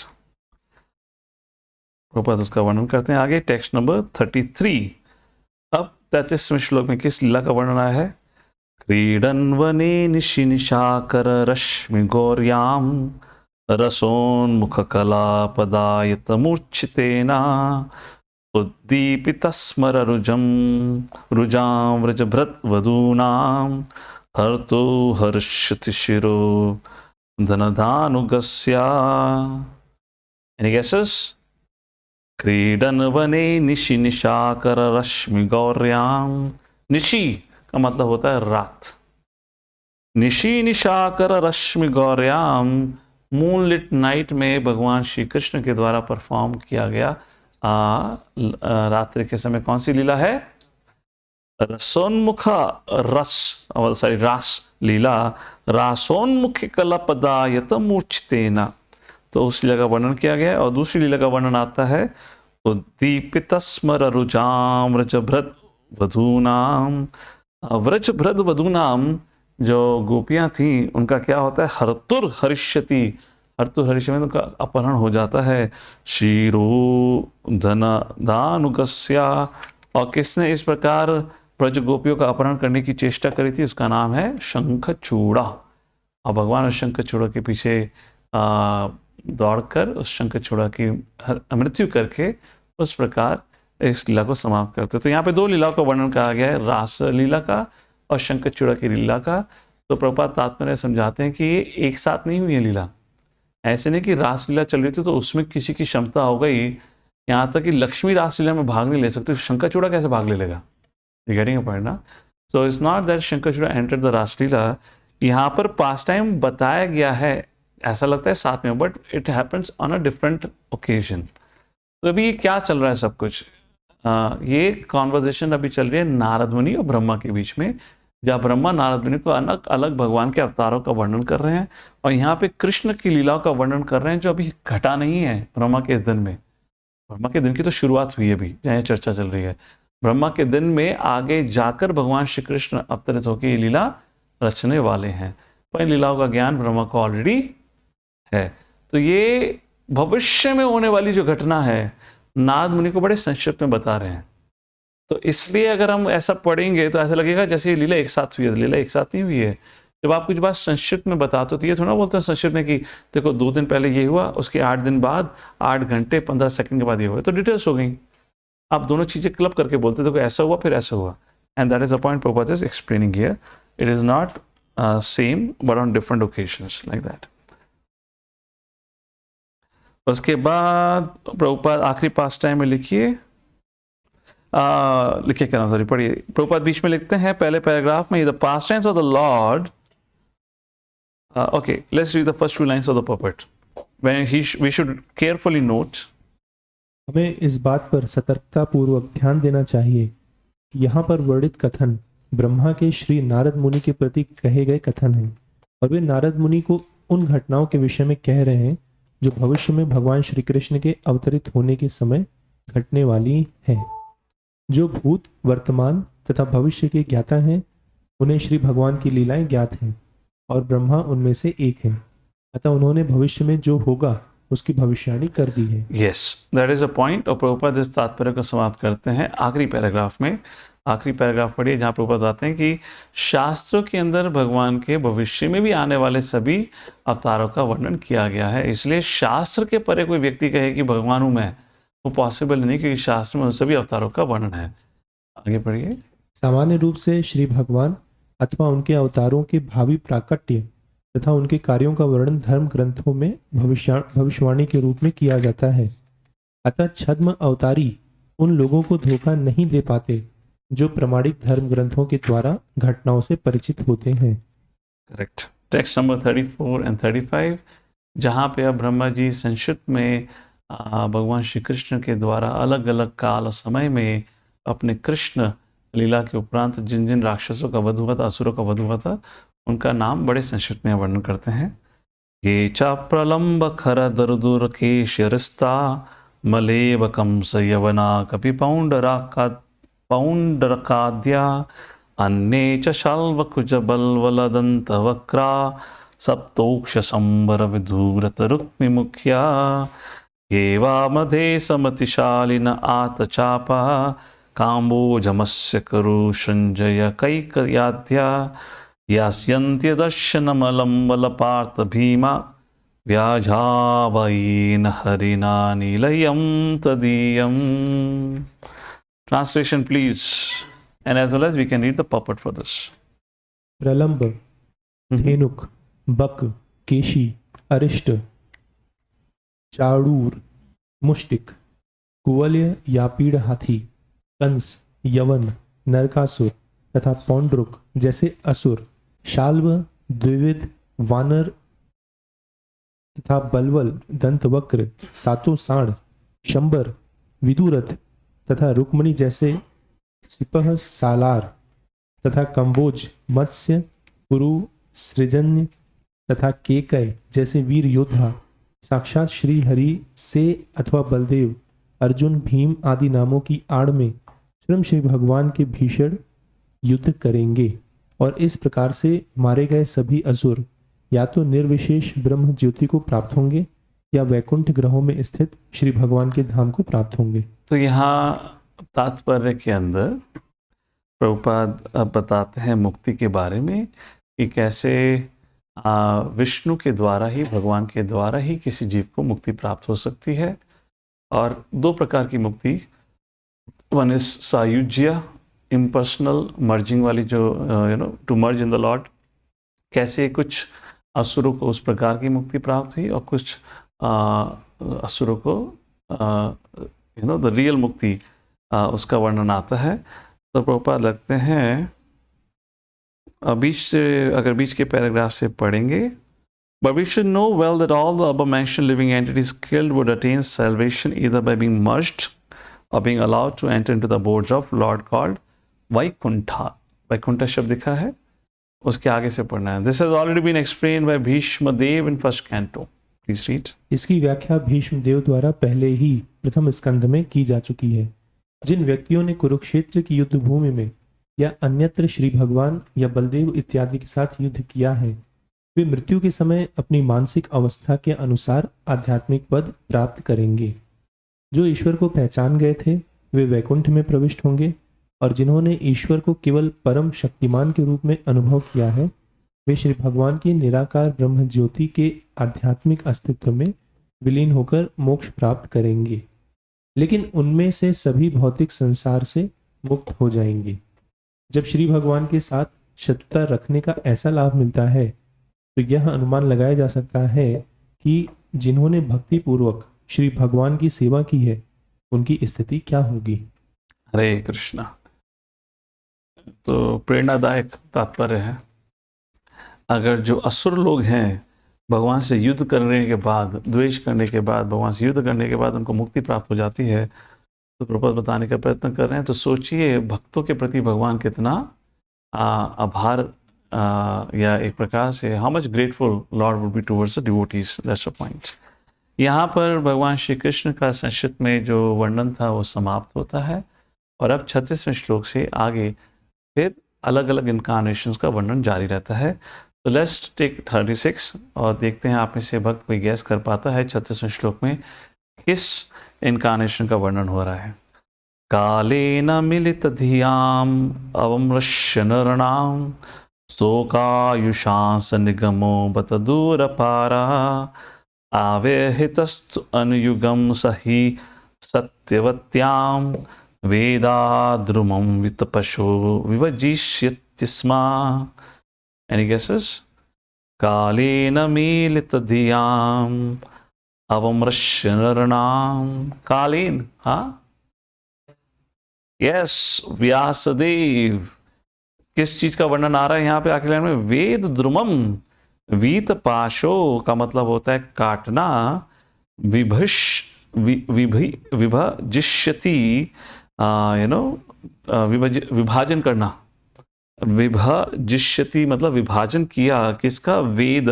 प्रभुपाद उसका वर्णन करते हैं आगे, टेक्स्ट नंबर 33। अब 33वें श्लोक में किस लीला का वर्णन आया है? क्रीडन वने निशि निशाकर रश्मि गौर्याम रसोन्मुख कला पदायत मूर्छितेना उद्दीपित स्मर रुजाम व्रजभृत वधूनाम हर्तो हर्षति शिरो धनधानुगस्या। Any guesses? क्रीडन वने निशि निशाकर रश्मि गौर्याम। निशि का मतलब होता है रात। निशि निशाकर रश्मि गौर्याम, मूनलिट नाइट में भगवान श्री कृष्ण के द्वारा परफॉर्म किया गया रात्रि के समय कौन सी लीला है? रसोन्मुखा रास लीला। रासोन्मुखी कला पदायत मूर्छितेना, तो उस लीला का वर्णन किया गया है। और दूसरी लीला का वर्णन आता है उद्दीपित स्मर रुजाम व्रजभृत वधूनाम। व्रजभृत वधूनाम जो गोपियां थी, उनका क्या होता है? हर्तुर हरिष्यति। हर्तुर हरिष्य में उनका अपहरण हो जाता है। शीरो धन दानुगस्या। और किसने इस प्रकार ब्रज गोपियों का अपहरण करने की चेष्टा करी थी? उसका नाम है शंखचूड़ा। और भगवान उस शंखचूड़ा के पीछे दौड़कर उस शंखचूड़ा की मृत्यु करके उस प्रकार इस लीला को समाप्त करते। तो यहाँ पे दो लीलाओं का वर्णन कहा गया है, रास लीला का और शंखचूड़ा की लीला का। तो प्रभुपाद तात्पर्य समझाते हैं कि ये एक साथ नहीं हुई है लीला। ऐसे नहीं कि रासलीला चल रही थी तो उसमें किसी की क्षमता हो गई, यहाँ तक कि लक्ष्मी रासलीला में भाग नहीं ले सकती, तो शंखचूड़ा कैसे भाग ले लेगा? गेटिंग अ पॉइंट ना? So it's not that Shankhachuda entered the Raslila. यहाँ पर पास टाइम बताया गया है, ऐसा लगता है साथ में, but it happens on a different occasion. तो अभी क्या चल रहा है सब कुछ? ये कॉन्वर्जेशन अभी चल रही है नारद मुनि और ब्रह्मा के बीच में, जहाँ ब्रह्मा नारद मुनि को अलग अलग भगवान के अवतारों का वर्णन कर रहे हैं, और यहाँ पे कृष्ण की लीलाओं का वर्णन कर रहे हैं जो अभी घटा नहीं है ब्रह्मा के इस दिन में। ब्रह्मा के दिन की तो शुरुआत हुई है अभी, जहाँ चर्चा चल रही है। ब्रह्मा के दिन में आगे जाकर भगवान श्री कृष्ण अवतरित होकर ये लीला रचने वाले हैं, पर इन लीलाओं का ज्ञान ब्रह्मा को ऑलरेडी है। तो ये भविष्य में होने वाली जो घटना है, नारद मुनि को बड़े संक्षिप्त में बता रहे हैं। तो इसलिए अगर हम ऐसा पढ़ेंगे तो ऐसा लगेगा जैसे ये लीला एक साथ हुई है। लीला एक साथ नहीं हुई है। जब आप कुछ बात संक्षिप्त में बताते हो तो ये थोड़ा बोलते हैं संक्षिप्त में कि देखो 2 दिन पहले ये हुआ, उसके 8 दिन बाद 8 घंटे 15 सेकंड के बाद ये हुआ, तो डिटेल्स हो गई। आप दोनों चीजें क्लब करके बोलते देखो ऐसा हुआ फिर ऐसा हुआ, and that is the point Prabhupada is explaining here. It is not same but on different occasions, like that. उसके बाद प्रभुपाद आखिरी पास टाइम में लिखिए, लिखिए क्या नाम, सॉरी पढ़िए। प्रभुपाद बीच में लिखते हैं पहले पैराग्राफ में, the past tense of the lord. Okay, let's read the first 2 lines of the puppet when we should carefully note. हमें इस बात पर सतर्कता पूर्वक ध्यान देना चाहिए कि यहाँ पर वर्णित कथन ब्रह्मा के श्री नारद मुनि के प्रति कहे गए कथन हैं, और वे नारद मुनि को उन घटनाओं के विषय में कह रहे हैं जो भविष्य में भगवान श्री कृष्ण के अवतरित होने के समय घटने वाली हैं। जो भूत, वर्तमान तथा भविष्य के ज्ञाता हैं, उन्हें श्री भगवान की लीलाएं ज्ञात हैं और ब्रह्मा उनमें से एक है। अतः उन्होंने भविष्य में जो होगा उसकी भविष्यवाणी कर दी है। Yes, that is a point. और प्रभुपाद इस तात्पर्य को समाप्त करते हैं आखिरी पैराग्राफ में। आखिरी पैराग्राफ पढ़िए जहाँ प्रभुपाद बताते हैं कि शास्त्रों के अंदर भगवान के भविष्य में भी आने वाले सभी अवतारों का वर्णन किया गया है। इसलिए शास्त्र के परे कोई व्यक्ति कहे कि भगवान हूँ मैं, वो पॉसिबल नहीं, क्योंकि शास्त्र में उन सभी अवतारों का वर्णन है। आगे पढ़िए। सामान्य रूप से श्री भगवान अथवा उनके अवतारों के भावी प्राकट्य तथा उनके कार्यों का वर्णन धर्म ग्रंथों में भविष्यवाणी के रूप में किया जाता है। अतः छद्म अवतारी उन लोगों को धोखा नहीं दे पाते जो प्रमाणिक धर्म ग्रंथों के द्वारा घटनाओं से परिचित होते हैं। करेक्ट। टेक्स्ट नंबर 34 एंड 35, जहाँ पे अब ब्रह्मा जी संक्षिप्त में भगवान श्री कृष्ण के द्वारा अलग अलग काल और समय में अपने कृष्ण लीला के उपरांत जिन जिन राक्षसों का वध हुआ था, असुरों का वध हुआ था, उनका नाम बड़े संक्षिप्त में वर्णन करते हैं। ये च प्रलंब खर दरदुर केशरिस्ता मलेव कंस यवना कपि पौंडरकाद्या अन्ये च शाल्वकुज बल्वलदंत वक्रा सप्तोक्ष संबर विधूरत रुक्मि मुख्या ये वामधे समतिशालिन आतचापा काम्बोजमस्य करु संजय कैकयाद्या यास्यन्त्यदर्शनमलम्बलपार्थ भीमा व्याजावयेन हरिना निलयं तदीयम्। Translation please, and as well as we can read the purport for this. प्रलंब, धेनुक, बक, केशी, अरिष्ट, चाड़ूर, मुष्टिक, कुवलय या पीड़ हाथी, कंस, यवन, नरकासुर तथा पौंड्रुक जैसे असुर, शाल्व, द्विविध, वानर तथा बलवल, दंतवक्र, सातों साण, शंबर, विदुरथ तथा रुक्मणी जैसे सिपह सालार तथा कंबोज, मत्स्य, पुरु, सृजन्य तथा केकय जैसे वीर योद्धा साक्षात श्री हरि से अथवा बलदेव, अर्जुन, भीम आदि नामों की आड़ में स्वयं श्री भगवान के भीषण युद्ध करेंगे और इस प्रकार से मारे गए सभी असुर या तो निर्विशेष ब्रह्म ज्योति को प्राप्त होंगे या वैकुंठ ग्रहों में स्थित श्री भगवान के धाम को प्राप्त होंगे। तो यहाँ तात्पर्य के अंदर प्रभुपाद अब बताते हैं मुक्ति के बारे में कि कैसे विष्णु के द्वारा ही, भगवान के द्वारा ही किसी जीव को मुक्ति प्राप्त हो सकती है। और दो प्रकार की मुक्ति, one is sayujya, impersonal merging वाली, जो to merge in the Lord. कैसे कुछ असुरों को उस प्रकार की मुक्ति प्राप्त हुई और कुछ असुरों को द रियल मुक्ति उसका वर्णन आता है। तो प्रभुपाद लगते हैं बीच से, अगर बीच के पैराग्राफ से पढ़ेंगे, but we should know well that all the above mentioned living entities killed would attain salvation either by being merged or being allowed to enter into the abodes of Lord called Vaikuntha. Vaikuntha शब्द लिखा है, उसके आगे से पढ़ना है। This has already been explained by Bhishma Dev in first canto. Please read. इसकी व्याख्या भीष्म देव द्वारा पहले ही प्रथम स्कंध में की जा चुकी है। जिन व्यक्तियों ने कुरुक्षेत्र की युद्ध भूमि में या अन्यत्र श्री भगवान या बलदेव इत्यादि के साथ युद्ध किया है, वे मृत्यु के समय अपनी मानसिक अवस्था के अनुसार आध्यात्मिक पद प्राप्त करेंगे। जो ईश्वर को पहचान गए थे वे वैकुंठ में प्रविष्ट होंगे और जिन्होंने ईश्वर को केवल परम शक्तिमान के रूप में अनुभव किया है वे श्री भगवान की निराकार ब्रह्म ज्योति के आध्यात्मिक अस्तित्व में विलीन होकर मोक्ष प्राप्त करेंगे। लेकिन उनमें से सभी भौतिक संसार से मुक्त हो जाएंगे। जब श्री भगवान के साथ शत्रुता रखने का ऐसा लाभ मिलता है तो यह अनुमान लगाया जा सकता है कि जिन्होंने भक्ति पूर्वक श्री भगवान की सेवा की है उनकी स्थिति क्या होगी। हरे कृष्णा। तो प्रेरणादायक तात्पर्य है। अगर जो असुर लोग हैं भगवान से युद्ध करने के बाद, द्वेष करने के बाद, भगवान से युद्ध करने के बाद उनको मुक्ति प्राप्त हो जाती है, तो प्रभुपाद बताने का प्रयत्न कर रहे हैं। तो सोचिए भक्तों के प्रति भगवान कितना आभार या एक प्रकार से how much grateful Lord would be towards the devotees. That's a point. यहाँ पर भगवान श्री कृष्ण का संक्षिप्त में जो वर्णन था वो समाप्त होता है और अब 36वें श्लोक से आगे फिर अलग अलग इनकारनेशंस का वर्णन जारी रहता है। तो लेट्स टेक 36 और देखते हैं आप में से भक्त कोई गैस कर पाता है 36वें श्लोक में किस इनकारनेशन का वर्णन हो रहा है। कालेन मिलित धियाम अवमृश्य नरणाम स्तोकायुषांस निगमो बत दूरपारा आवेहितस्तु अनुयुगम सही सत्यवत्याम वेदाद्रुमं वितपशो विभजिष्यति स्म। Any guesses? कालेन मीलितधियाम् अवमृश्य नरणाम। कालीन, हाँ, यस, व्यासदेव। किस चीज का वर्णन आ रहा है यहाँ पे आखिर लाइन में? वेद द्रुमम, वीत पाशो का मतलब होता है काटना, विभश विभजिष्यति, विभाजन करना। विभजिष्यति मतलब विभाजन किया, किसका? वेद,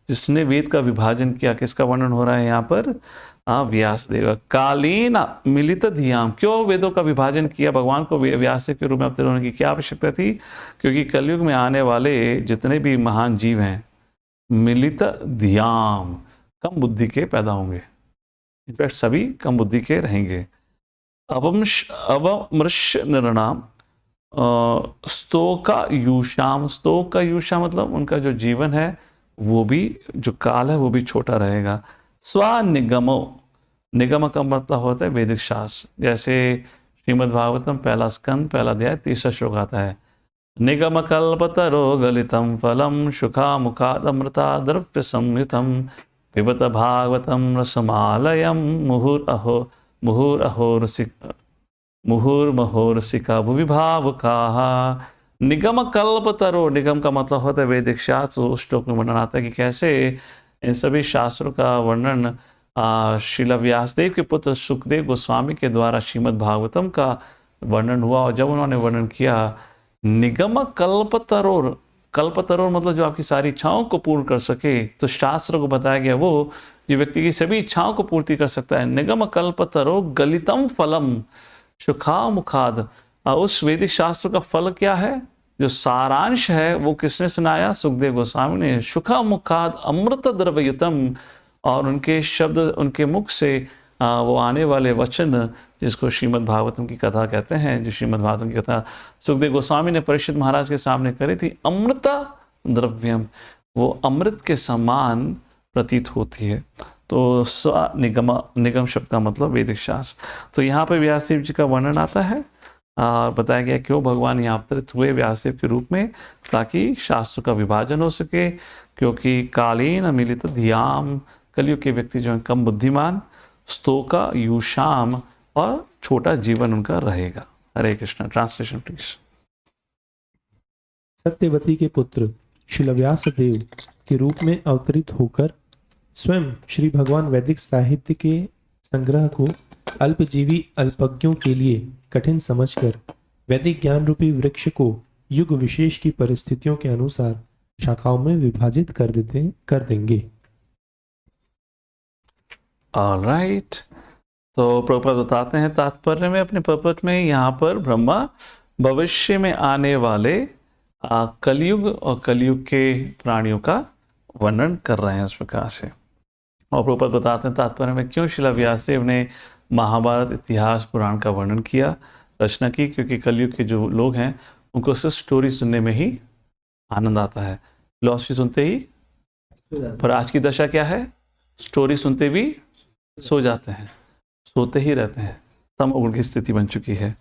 जिसने वेद का विभाजन किया। किसका वर्णन हो रहा है यहाँ पर? व्यासदेव। कालीन मिलित धियाम, क्यों वेदों का विभाजन किया? भगवान को व्यासदेव के रूप में अवतरित होने की क्या आवश्यकता थी? क्योंकि कलयुग में आने वाले जितने भी महान जीव हैं मिलित धियाम, कम बुद्धि के पैदा होंगे। इनफैक्ट सभी कम बुद्धि के रहेंगे। अवमृश्य नरणाम स्तोका यूषाम, स्तोक का यूषा मतलब उनका जो जीवन है वो भी, जो काल है वो भी छोटा रहेगा। स्वनिगमो, निगम का मतलब होता है वैदिक शास्त्र। जैसे श्रीमद् भागवतम पहला स्कंद पहला अध्याय 30 श्लोक आता है, निगम कल्पतरो गलितम फलम शुखा मुखादमृता द्रव्य संयुतम पिबत भागवतम रसमालयम मुहुर्महोरसिका भुवि भावुकाः। निगम कल्पतरो, निगम का मतलब होता है वैदिक शास्त्र। उस श्लोक में वर्णन आता है कि कैसे इन सभी शास्त्रों का वर्णन श्रील व्यासदेव के पुत्र सुखदेव गोस्वामी के द्वारा श्रीमद् भागवतम का वर्णन हुआ। और जब उन्होंने वर्णन किया निगम कल्पतरोर, कल्पतरोर मतलब जो आपकी सारी इच्छाओं को पूर्ण कर सके, तो शास्त्र को बताया गया वो जो व्यक्ति की सभी इच्छाओं को पूर्ति कर सकता है। निगम कल्पतरो गलितम फलम शुखा मुखाद, उस वैदिक शास्त्र का फल क्या है? जो सारांश है वो किसने सुनाया? सुखदेव गोस्वामी ने। शुखा मुखाद अमृत द्रवयुतम, और उनके शब्द, उनके मुख से वो आने वाले वचन जिसको श्रीमद् भागवतम की कथा कहते हैं, जो श्रीमद् भागवतम की कथा सुखदेव गोस्वामी ने परीक्षित महाराज के सामने करी थी, अमृत द्रव्यम, वो अमृत के समान प्रतीत होती है। तो स्वनिगम, निगम शब्द का मतलब वैदिक शास्त्र। तो यहाँ पर व्यासदेव जी का वर्णन आता है, बताया गया क्यों भगवान यहाँ अवतरित हुए व्यासदेव के रूप में, ताकि शास्त्र का विभाजन हो सके। क्योंकि कालीन मिलित धियाम, कलयुग के व्यक्ति जो हैं कम बुद्धिमान, स्तोका यूषाम, और छोटा जीवन उनका रहेगा। हरे कृष्ण। Translation please. सत्यवती के पुत्र श्रील व्यासदेव के रूप में अवतरित होकर स्वयं श्री भगवान वैदिक साहित्य के संग्रह को अल्पजीवी अल्पज्ञों के लिए कठिन समझकर वैदिक ज्ञान रूपी वृक्ष को युग विशेष की परिस्थितियों के अनुसार शाखाओं में विभाजित कर देंगे। ऑलराइट, तो प्रभुपाद बताते हैं तात्पर्य में अपने प्रपट में, यहाँ पर ब्रह्मा भविष्य में आने वाले कलयुग और कलयुग के प्राणियों का वर्णन कर रहे हैं उस प्रकार से। और प्रभुपाद बताते हैं तात्पर्य में क्यों श्रील व्यासदेव ने महाभारत इतिहास पुराण का वर्णन किया, रचना की। क्योंकि कलयुग के जो लोग हैं उनको सिर्फ स्टोरी सुनने में ही आनंद आता है, फिलॉसफी सुनते ही। पर आज की दशा क्या है? स्टोरी सुनते भी सो जाते हैं, सोते ही रहते हैं। तम गुण की स्थिति बन चुकी है।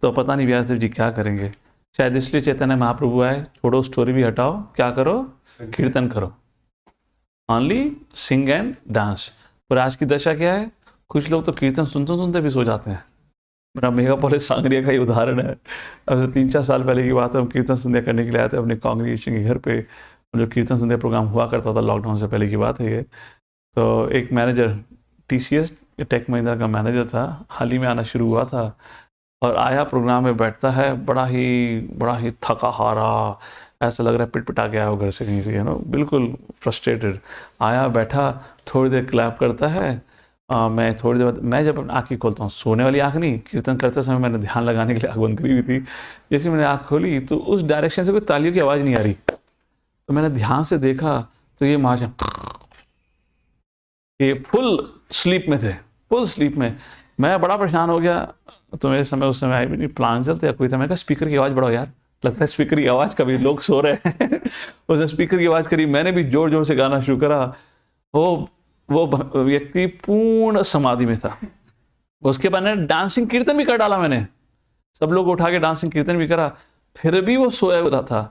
तो पता नहीं व्यासदेव जी क्या करेंगे। शायद इसलिए चैतन्य महाप्रभु आए, छोड़ो स्टोरी भी हटाओ, क्या करो? कीर्तन करो, ओनली सिंग एंड डांस। पर आज की दशा क्या है? कुछ लोग तो कीर्तन सुनते सुनते भी सो जाते हैं। मेरा मेगापोलिस सांगरिया का ही उदाहरण है। अब 3-4 साल पहले की बात है, हम कीर्तन संध्या करने के लिए आए थे अपने कांग्रेगेशन के घर पे। जो कीर्तन संध्या प्रोग्राम हुआ करता था, लॉकडाउन से पहले की बात है ये। तो एक मैनेजर, TCS टेक महिंद्रा का मैनेजर था, हाल ही में आना शुरू हुआ था, और आया प्रोग्राम में बैठता है, बड़ा ही थका हारा, ऐसा लग रहा है पिटपिटा गया हो घर से कहीं से, बिल्कुल फ्रस्ट्रेटेड। आया, बैठा, थोड़ी देर क्लैप करता है, मैं थोड़ी देर बाद, मैं जब अपनी आँखें खोलता हूँ, सोने वाली आँख नहीं, कीर्तन करते समय मैंने ध्यान लगाने के लिए आँख बंद करी हुई थी, जैसे मैंने आँख खोली तो उस डायरेक्शन से कोई तालियों की आवाज़ नहीं आ रही, तो मैंने ध्यान से देखा तो ये महाजन ये फुल स्लीप में थे, फुल स्लीप में। मैं बड़ा परेशान हो गया, तो मेरे समय उस समय आई भी नहीं, प्लान चलते या कोई था, मैंने कहा स्पीकर की आवाज़ बढ़ाओ यार, लगता है स्पीकर की आवाज़, कभी लोग सो रहे हैं उसने स्पीकर की आवाज़ करी, मैंने भी जोर जोर से गाना शुरू करा। वो व्यक्ति पूर्ण समाधि में था। उसके बाद मैंने डांसिंग कीर्तन भी कर डाला, मैंने सब लोग उठा के डांसिंग कीर्तन भी करा, फिर भी वो सोया हुआ था।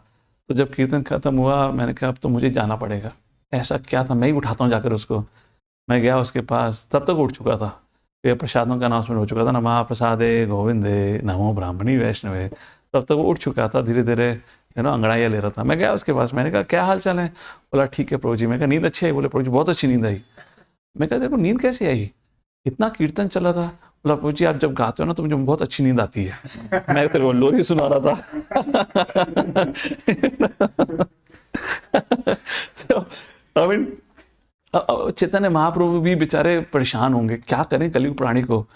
तो जब कीर्तन खत्म हुआ मैंने कहा अब तो मुझे जाना पड़ेगा, ऐसा क्या था, मैं ही उठाता हूँ जाकर उसको। मैं गया उसके पास, तब तक उठ चुका था, फिर प्रसादों का अनाउंसमेंट हो चुका था ना, महाप्रसादे गोविंदे नमो ब्राह्मणी वैष्णवे, तब तक वो उठ चुका था, धीरे धीरे अंगड़ाइयाँ ले रहा था। मैं गया उसके पास, मैंने कहा क्या हाल चाल है? बोला ठीक है प्रभु जी। मैं कहा नींद अच्छी आई? बोले प्रभु जी बहुत अच्छी नींद आई। मैं कहा देखो नींद कैसे आई, इतना कीर्तन चला था। बोला प्रभु जी आप जब गाते हो ना तो मुझे बहुत अच्छी नींद आती है। मैं तेरे को लोरी सुना रहा था। आई मीन चैतन्य महाप्रभु भी बेचारे परेशान होंगे, क्या करें कलयुग प्राणी को,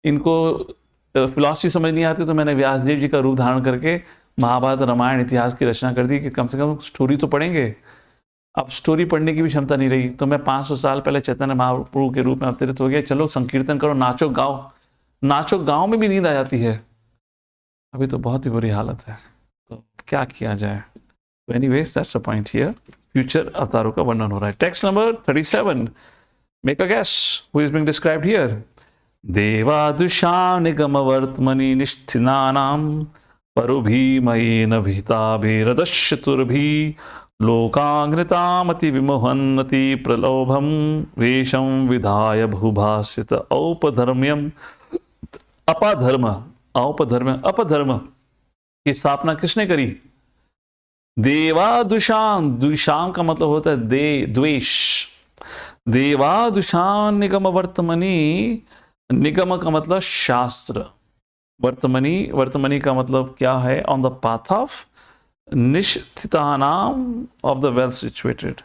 इनको फिलॉसफी समझ नहीं आती, तो मैंने व्यासदेव जी का रूप धारण करके महाभारत रामायण इतिहास की रचना कर दी कि कम से कम स्टोरी तो पढ़ेंगे। अब स्टोरी पढ़ने की भी क्षमता नहीं रही, तो मैं 500 साल पहले चैतन्य महाप्रभु के रूप में अवतरित हो गया, चलो संकीर्तन करो, नाचो गाओ। नाचो गाओ में भी नींद आ जाती है, अभी तो बहुत ही बुरी हालत है, तो क्या किया जाए। तो anyways that's the point here, future अवतारों का वर्णन हो रहा है। Text number 37, make a guess who is being described here. देवादुषा निगम वर्तमनि निष्ठिनानां परुभिमयेन विहिताभिरदश्चतुर्भि लोकांगृतामति विमोहन्नति प्रलोभम वेशं विधाय भूभासित औपधर्म्यम अपधर्म अपधर्म की स्थापना किसने करी? देवादुषां, द्विषां का मतलब होता है द्वेष। देवादुषां निगम वर्तमनि, निगम का मतलब शास्त्र, वर्तमनी का मतलब क्या है? ऑन द पाथ ऑफ निष्ठितानाम ऑफ द वेल सिचुएटेड।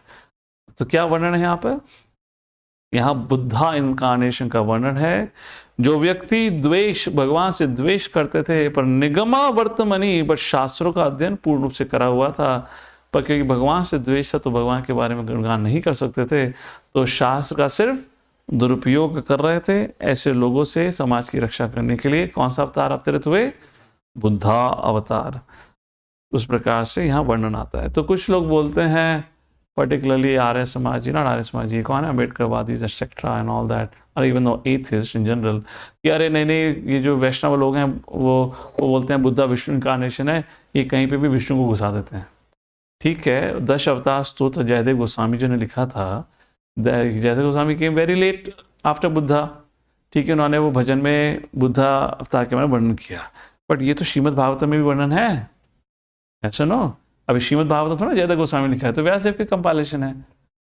तो क्या वर्णन है यहाँ पर? यहाँ बुद्धा इनकारनेशन का वर्णन है। जो व्यक्ति द्वेष, भगवान से द्वेष करते थे, पर निगमा वर्तमनी, बस शास्त्रों का अध्ययन पूर्ण रूप से करा हुआ था, पर क्योंकि भगवान से द्वेष था तो भगवान के बारे में गुणगान नहीं कर सकते थे, तो शास्त्र का सिर्फ दुरुपयोग कर रहे थे। ऐसे लोगों से समाज की रक्षा करने के लिए कौन सा अवतार अवतरित हुए? बुद्धा अवतार। उस प्रकार से यहाँ वर्णन आता है। तो कुछ लोग बोलते हैं, particularly Arya Samaj ji, not Arya Samaj जी, कौन है, अम्बेडकरवादीज एक्सेट्रा एंड ऑल दैट, और even know atheist in general, कि अरे नहीं नहीं, ये जो वैष्णव लोग हैं वो बोलते हैं बुद्धा विष्णु इनकारनेशन है, ये कहीं पे भी विष्णु को घुसा देते हैं। ठीक है, 10 अवतार स्तोत्र जयदेव गोस्वामी जी ने लिखा था। Jayadev Goswami came very late after Buddha, ठीक है, उन्होंने वो भजन में बुद्धा अवतार के बारे में वर्णन किया, बट ये तो श्रीमद् भागवतम में भी वर्णन है, ऐसा नो। अभी श्रीमद् भागवतम थोड़ा जयदेव गोस्वामी लिखा है, तो व्यासदेव की कंपाइलेशन है,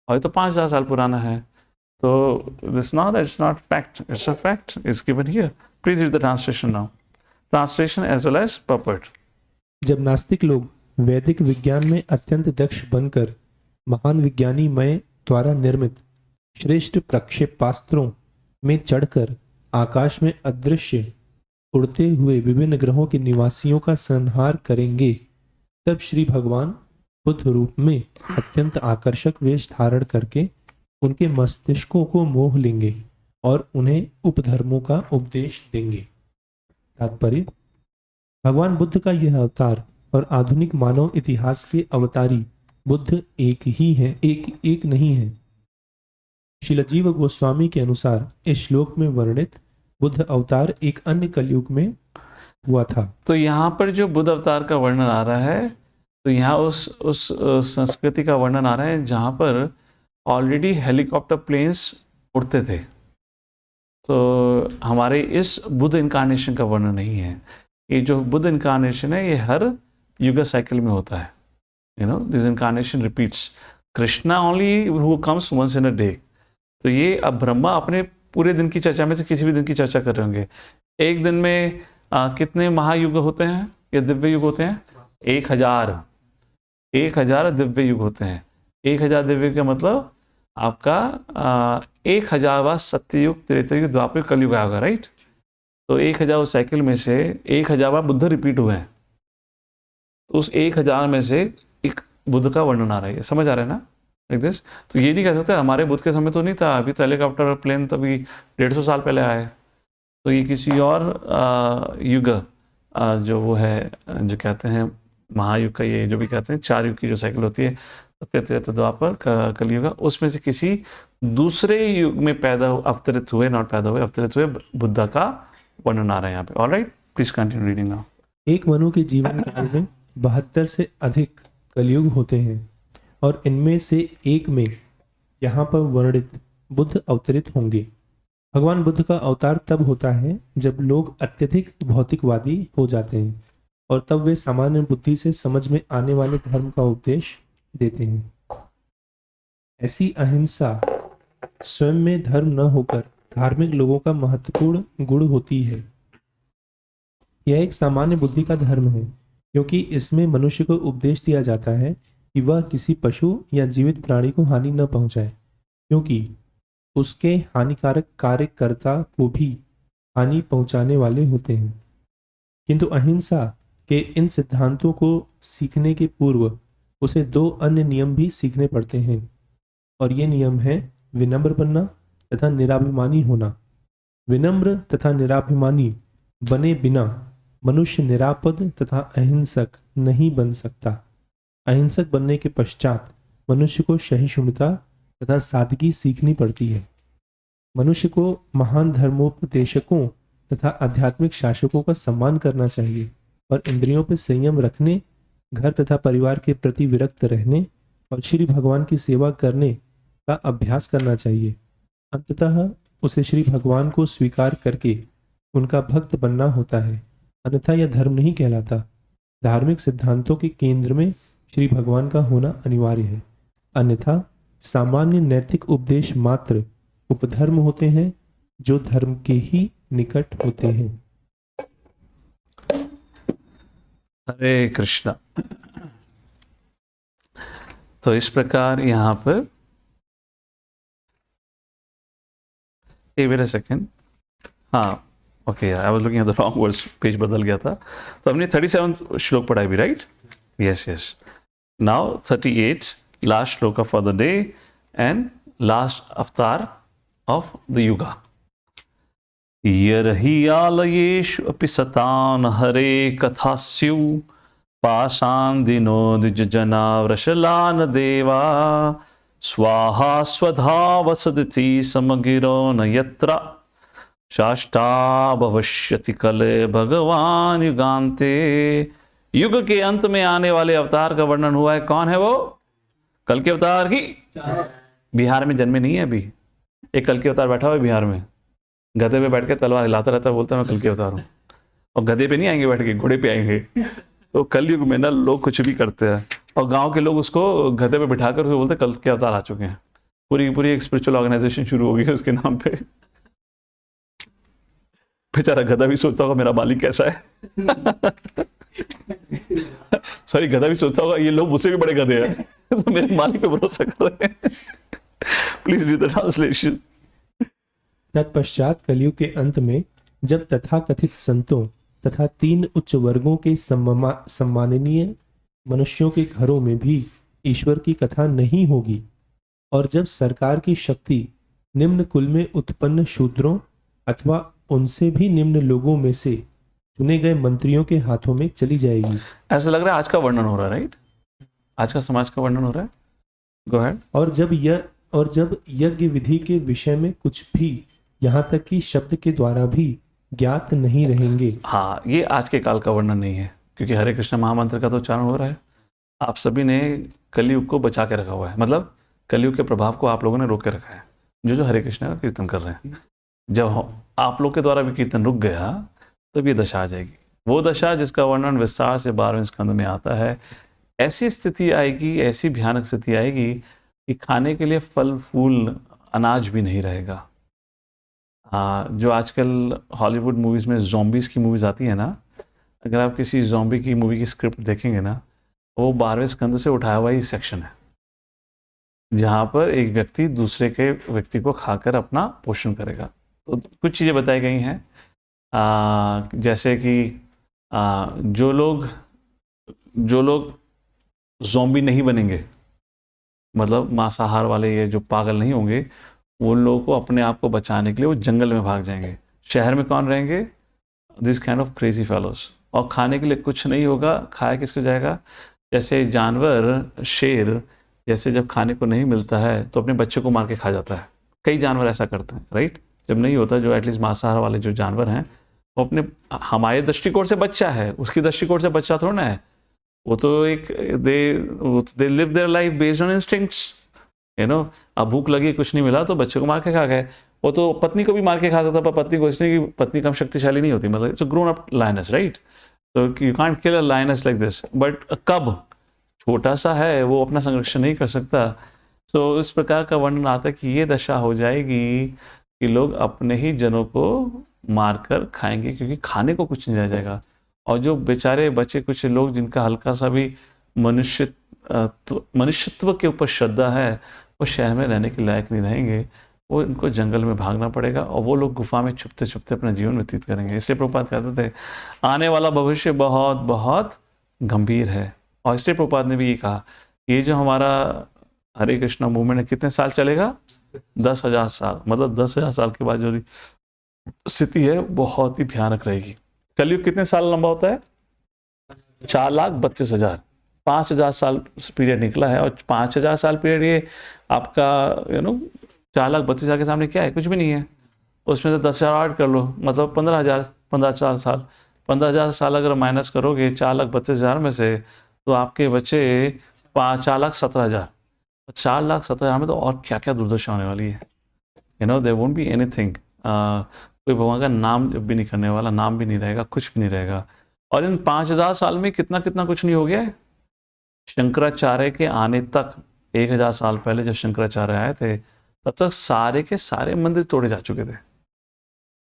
और ये तो 5000 साल पुराना है। तो this not, it's not fact, it's a fact, is given here. Please read the translation now, translation as well as purport. जब नास्तिक लोग वैदिक विज्ञान में अत्यंत दक्ष बनकर महान विज्ञानी मय द्वारा निर्मित श्रेष्ठ प्रक्षेपास्त्रों में चढ़कर आकाश में अदृश्य उड़ते हुए विभिन्न ग्रहों के निवासियों का संहार करेंगे, तब श्री भगवान बुद्ध रूप में अत्यंत आकर्षक वेश धारण करके उनके मस्तिष्कों को मोह लेंगे और उन्हें उपधर्मों का उपदेश देंगे। तात्पर्य, भगवान बुद्ध का यह अवतार और आधुनिक मानव इतिहास के अवतारी बुद्ध एक ही है, एक नहीं है। श्रील गोस्वामी के अनुसार इस श्लोक में वर्णित बुद्ध अवतार एक अन्य कलयुग में हुआ था। तो यहाँ पर जो बुद्ध अवतार का वर्णन आ रहा है, तो यहाँ उस संस्कृति का वर्णन आ रहा है जहाँ पर ऑलरेडी हेलीकॉप्टर प्लेन्स उड़ते थे। तो हमारे इस बुद्ध इनकारनेशन का वर्णन नहीं है। ये जो बुद्ध इनकारनेशन है ये हर युग साइकिल में होता है, you know, this incarnation repeats. Krishna only who comes once in a day. तो ये अब ब्रह्मा अपने पूरे दिन की चर्चा में से किसी भी दिन की चर्चा कर रहे होंगे। एक दिन में कितने महायुग होते हैं या दिव्य युग होते हैं? 1000 दिव्य युग होते हैं। 1000 दिव्य का मतलब आपका 1000 बार सत्ययुग, त्रेतायुग, द्वापर, कलयुग आएगा, राइट। तो 1000 साइकिल में से 1000 बार बुद्ध रिपीट हुए हैं, तो उस 1000 में से एक बुद्ध का वर्णन आ रहा है, समझ आ रहा है ना, लाइक दिस। तो ये नहीं कह सकते हमारे बुद्ध के समय तो नहीं था, अभी तो हेलीकॉप्टर और प्लेन तो अभी 150 साल पहले आए, तो ये किसी और युग जो वो है, जो कहते हैं महायुग का, ये जो भी कहते हैं 4 युग की जो साइकिल होती है, सत्य, त्रेता, द्वापर, कलयुग, उसमें से किसी दूसरे युग में अवतरित हुए, नॉट पैदा हुए, अवतरित हुए बुद्धा का वर्णन आ रहा है यहाँ पे। Alright, please continue reading now. एक मनु के जीवन काल में 72 से अधिक कलयुग होते हैं और इनमें से एक में यहाँ पर वर्णित बुद्ध अवतरित होंगे। भगवान बुद्ध का अवतार तब होता है जब लोग अत्यधिक भौतिकवादी हो जाते हैं और तब वे सामान्य बुद्धि से समझ में आने वाले धर्म का उपदेश देते हैं। ऐसी अहिंसा स्वयं में धर्म न होकर धार्मिक लोगों का महत्वपूर्ण गुण होती है। यह एक सामान्य बुद्धि का धर्म है क्योंकि इसमें मनुष्य को उपदेश दिया जाता है कि वह किसी पशु या जीवित प्राणी को हानि न पहुंचाए, क्योंकि उसके हानिकारक कार्यकर्ता को भी हानि पहुंचाने वाले होते हैं। किंतु अहिंसा के इन सिद्धांतों को सीखने के पूर्व उसे 2 अन्य नियम भी सीखने पड़ते हैं, और ये नियम है विनम्र बनना तथा निराभिमानी होना। विनम्र तथा निराभिमानी बने बिना मनुष्य निरापद तथा अहिंसक नहीं बन सकता। अहिंसक बनने के पश्चात मनुष्य को सहिष्णुता तथा सादगी सीखनी पड़ती है। मनुष्य को महान धर्मोपदेशकों तथा आध्यात्मिक शासकों का सम्मान करना चाहिए और इंद्रियों पर संयम रखने, घर तथा परिवार के प्रति विरक्त रहने और श्री भगवान की सेवा करने का अभ्यास करना चाहिए। अंततः उसे श्री भगवान को स्वीकार करके उनका भक्त बनना होता है, अन्यथा यह धर्म नहीं कहलाता। धार्मिक सिद्धांतों के केंद्र में श्री भगवान का होना अनिवार्य है, अन्यथा सामान्य नैतिक उपदेश मात्र उपधर्म होते हैं जो धर्म के ही निकट होते हैं। हरे कृष्णा। तो इस प्रकार यहाँ पर वेट अ सेकेंड, हाँ okay, I was looking at the wrong words, page बदल गया था। तो हमने 37 श्लोक पढ़ा भी, right? Yes yes. Now 38 last श्लोक for the day and last अवतार of the yuga. Yarhi alayeshu api satan hare kathasyu pashandino dijjana vrashalan deva swaha swadha vasaditi samagiro nayatra शाष्टा भविष्यति कले भगवान युगांते। युग के अंत में आने वाले अवतार का वर्णन हुआ है। कौन है वो? कल के अवतार की बिहार में जन्मे नहीं है अभी। एक कल के अवतार बैठा हुआ है बिहार में, गधे पे बैठ के तलवार हिलाता रहता है, बोलता है मैं कल के अवतार हूँ। और गधे पे नहीं आएंगे बैठ के, घोड़े पे आएंगे। तो कलयुग में ना लोग कुछ भी करते हैं, और गांव के लोग उसको गधे पे बिठाकर उसको बोलते हैं कल के अवतार आ चुके हैं। पूरी पूरी एक स्पिरिचुअल ऑर्गेनाइजेशन शुरू हो गई है उसके नाम पे। बेचारा गधा भी सोचता होगा मेरा मालिक कैसा है। सॉरी, गधा भी सोचता होगा ये लोग मुझसे भी बड़े गधे हैं, तो मेरे मालिक पे भरोसा कर रहे हैं। Please read the translation. तत्पश्चात कलयुग के अंत में जब तथाकथित संतों तथा 3 उच्च वर्गों के सम्माननीय मनुष्यों के घरों में भी ईश्वर की कथा नहीं होगी, और जब सरकार की शक्ति निम्न कुल में उत्पन्न शूद्रों अथवा उनसे भी निम्न लोगों में से चुने गए मंत्रियों के हाथों में चली जाएगी। ऐसा लग रहा है आज का वर्णन हो रहा है, राइट? आज का समाज का वर्णन हो रहा है। Go ahead. और जब यज्ञ विधि के विषय में कुछ भी, यहाँ तक कि शब्द के द्वारा भी ज्ञात नहीं रहेंगे। हाँ, ये आज के काल का वर्णन नहीं है, क्योंकि हरे कृष्ण महामंत्र का तो उच्चारण हो रहा है। आप सभी ने कलयुग को बचा के रखा हुआ है, मतलब कलयुग के प्रभाव को आप लोगों ने रोक के रखा है, जो हरे कृष्ण का कीर्तन कर रहे हैं। जब आप लोग के द्वारा भी कीर्तन रुक गया तब ये दशा आ जाएगी, वो दशा जिसका वर्णन विस्तार से 12वें स्कंद में आता है। ऐसी स्थिति आएगी, ऐसी भयानक स्थिति आएगी कि खाने के लिए फल फूल अनाज भी नहीं रहेगा। जो आजकल हॉलीवुड मूवीज़ में ज़ॉम्बीज़ की मूवीज़ आती है ना, अगर आप किसी ज़ॉम्बी की मूवी की स्क्रिप्ट देखेंगे ना, वो 12वें स्कंद से उठाया हुआ ही सेक्शन है। जहाँ पर एक व्यक्ति दूसरे के व्यक्ति को खाकर अपना पोषण करेगा। तो कुछ चीज़ें बताई गई हैं, जैसे कि जो लोग ज़ॉम्बी नहीं बनेंगे, मतलब मांसाहार वाले ये जो पागल नहीं होंगे, उन लोगों को अपने आप को बचाने के लिए वो जंगल में भाग जाएंगे। शहर में कौन रहेंगे? This kind of crazy fellows. और खाने के लिए कुछ नहीं होगा, खाया किसको जाएगा? जैसे जानवर, शेर जैसे जब खाने को नहीं मिलता है तो अपने बच्चे को मार के खा जाता है। कई जानवर ऐसा करते हैं, राइट? जब नहीं होता, जो एटलीस्ट मांसाहार वाले जो जानवर हैं, वो अपने, हमारे दृष्टिकोण से बच्चा है, उसकी दृष्टिकोण से बच्चा थोड़ा ना है। वो तो एक they live their life based on instincts, you know. अब भूख लगी, कुछ नहीं मिला तो बच्चे को मार के खा गए। वो तो पत्नी को भी मार के खा सकता, पर पत्नी को इसलिए कि पत्नी कम शक्तिशाली नहीं होती, मतलब it's a grown up lioness, right? तो you can't kill a lioness like this. But कब छोटा सा है, वो अपना संरक्षण नहीं कर सकता। तो इस प्रकार का वर्णन आता है कि ये दशा हो जाएगी कि लोग अपने ही जनों को मारकर खाएंगे, क्योंकि खाने को कुछ नहीं रह जाएगा। और जो बेचारे बचे कुछ लोग जिनका हल्का सा भी मनुष्यत्व के ऊपर श्रद्धा है, वो शहर में रहने के लायक नहीं रहेंगे, वो इनको जंगल में भागना पड़ेगा, और वो लोग गुफा में छुपते छुपते अपना जीवन व्यतीत करेंगे। इसलिए प्रभुपाद कहते थे आने वाला भविष्य बहुत बहुत गंभीर है। और इसलिए प्रभुपाद ने भी ये कहा, ये जो हमारा हरे कृष्णा मूवमेंट है, कितने साल चलेगा? 10,000 साल। मतलब 10,000 साल के बाद जो स्थिति है बहुत ही भयानक रहेगी। कलयुग कितने साल लंबा होता है? 4,32,000। 5,000 साल पीरियड निकला है, और 5,000 साल पीरियड ये आपका 4,32,000 के सामने क्या है? कुछ भी नहीं है। उसमें से 10,000 ऐड कर लो, मतलब 15,000 साल। 15,000 साल अगर माइनस करोगे 4,32,000 में से, तो आपके बचे 4,17,000। 4,17,000 में तो और क्या क्या दुर्दशा होने वाली है। There won't be anything. कोई भगवान का नाम भी नहीं करने वाला, नाम भी नहीं रहेगा, कुछ भी नहीं रहेगा। और इन 5,000 साल में कितना कितना कुछ नहीं हो गया है। शंकराचार्य के आने तक, 1,000 साल पहले जब शंकराचार्य आए थे, तब तक सारे के सारे मंदिर तोड़े जा चुके थे।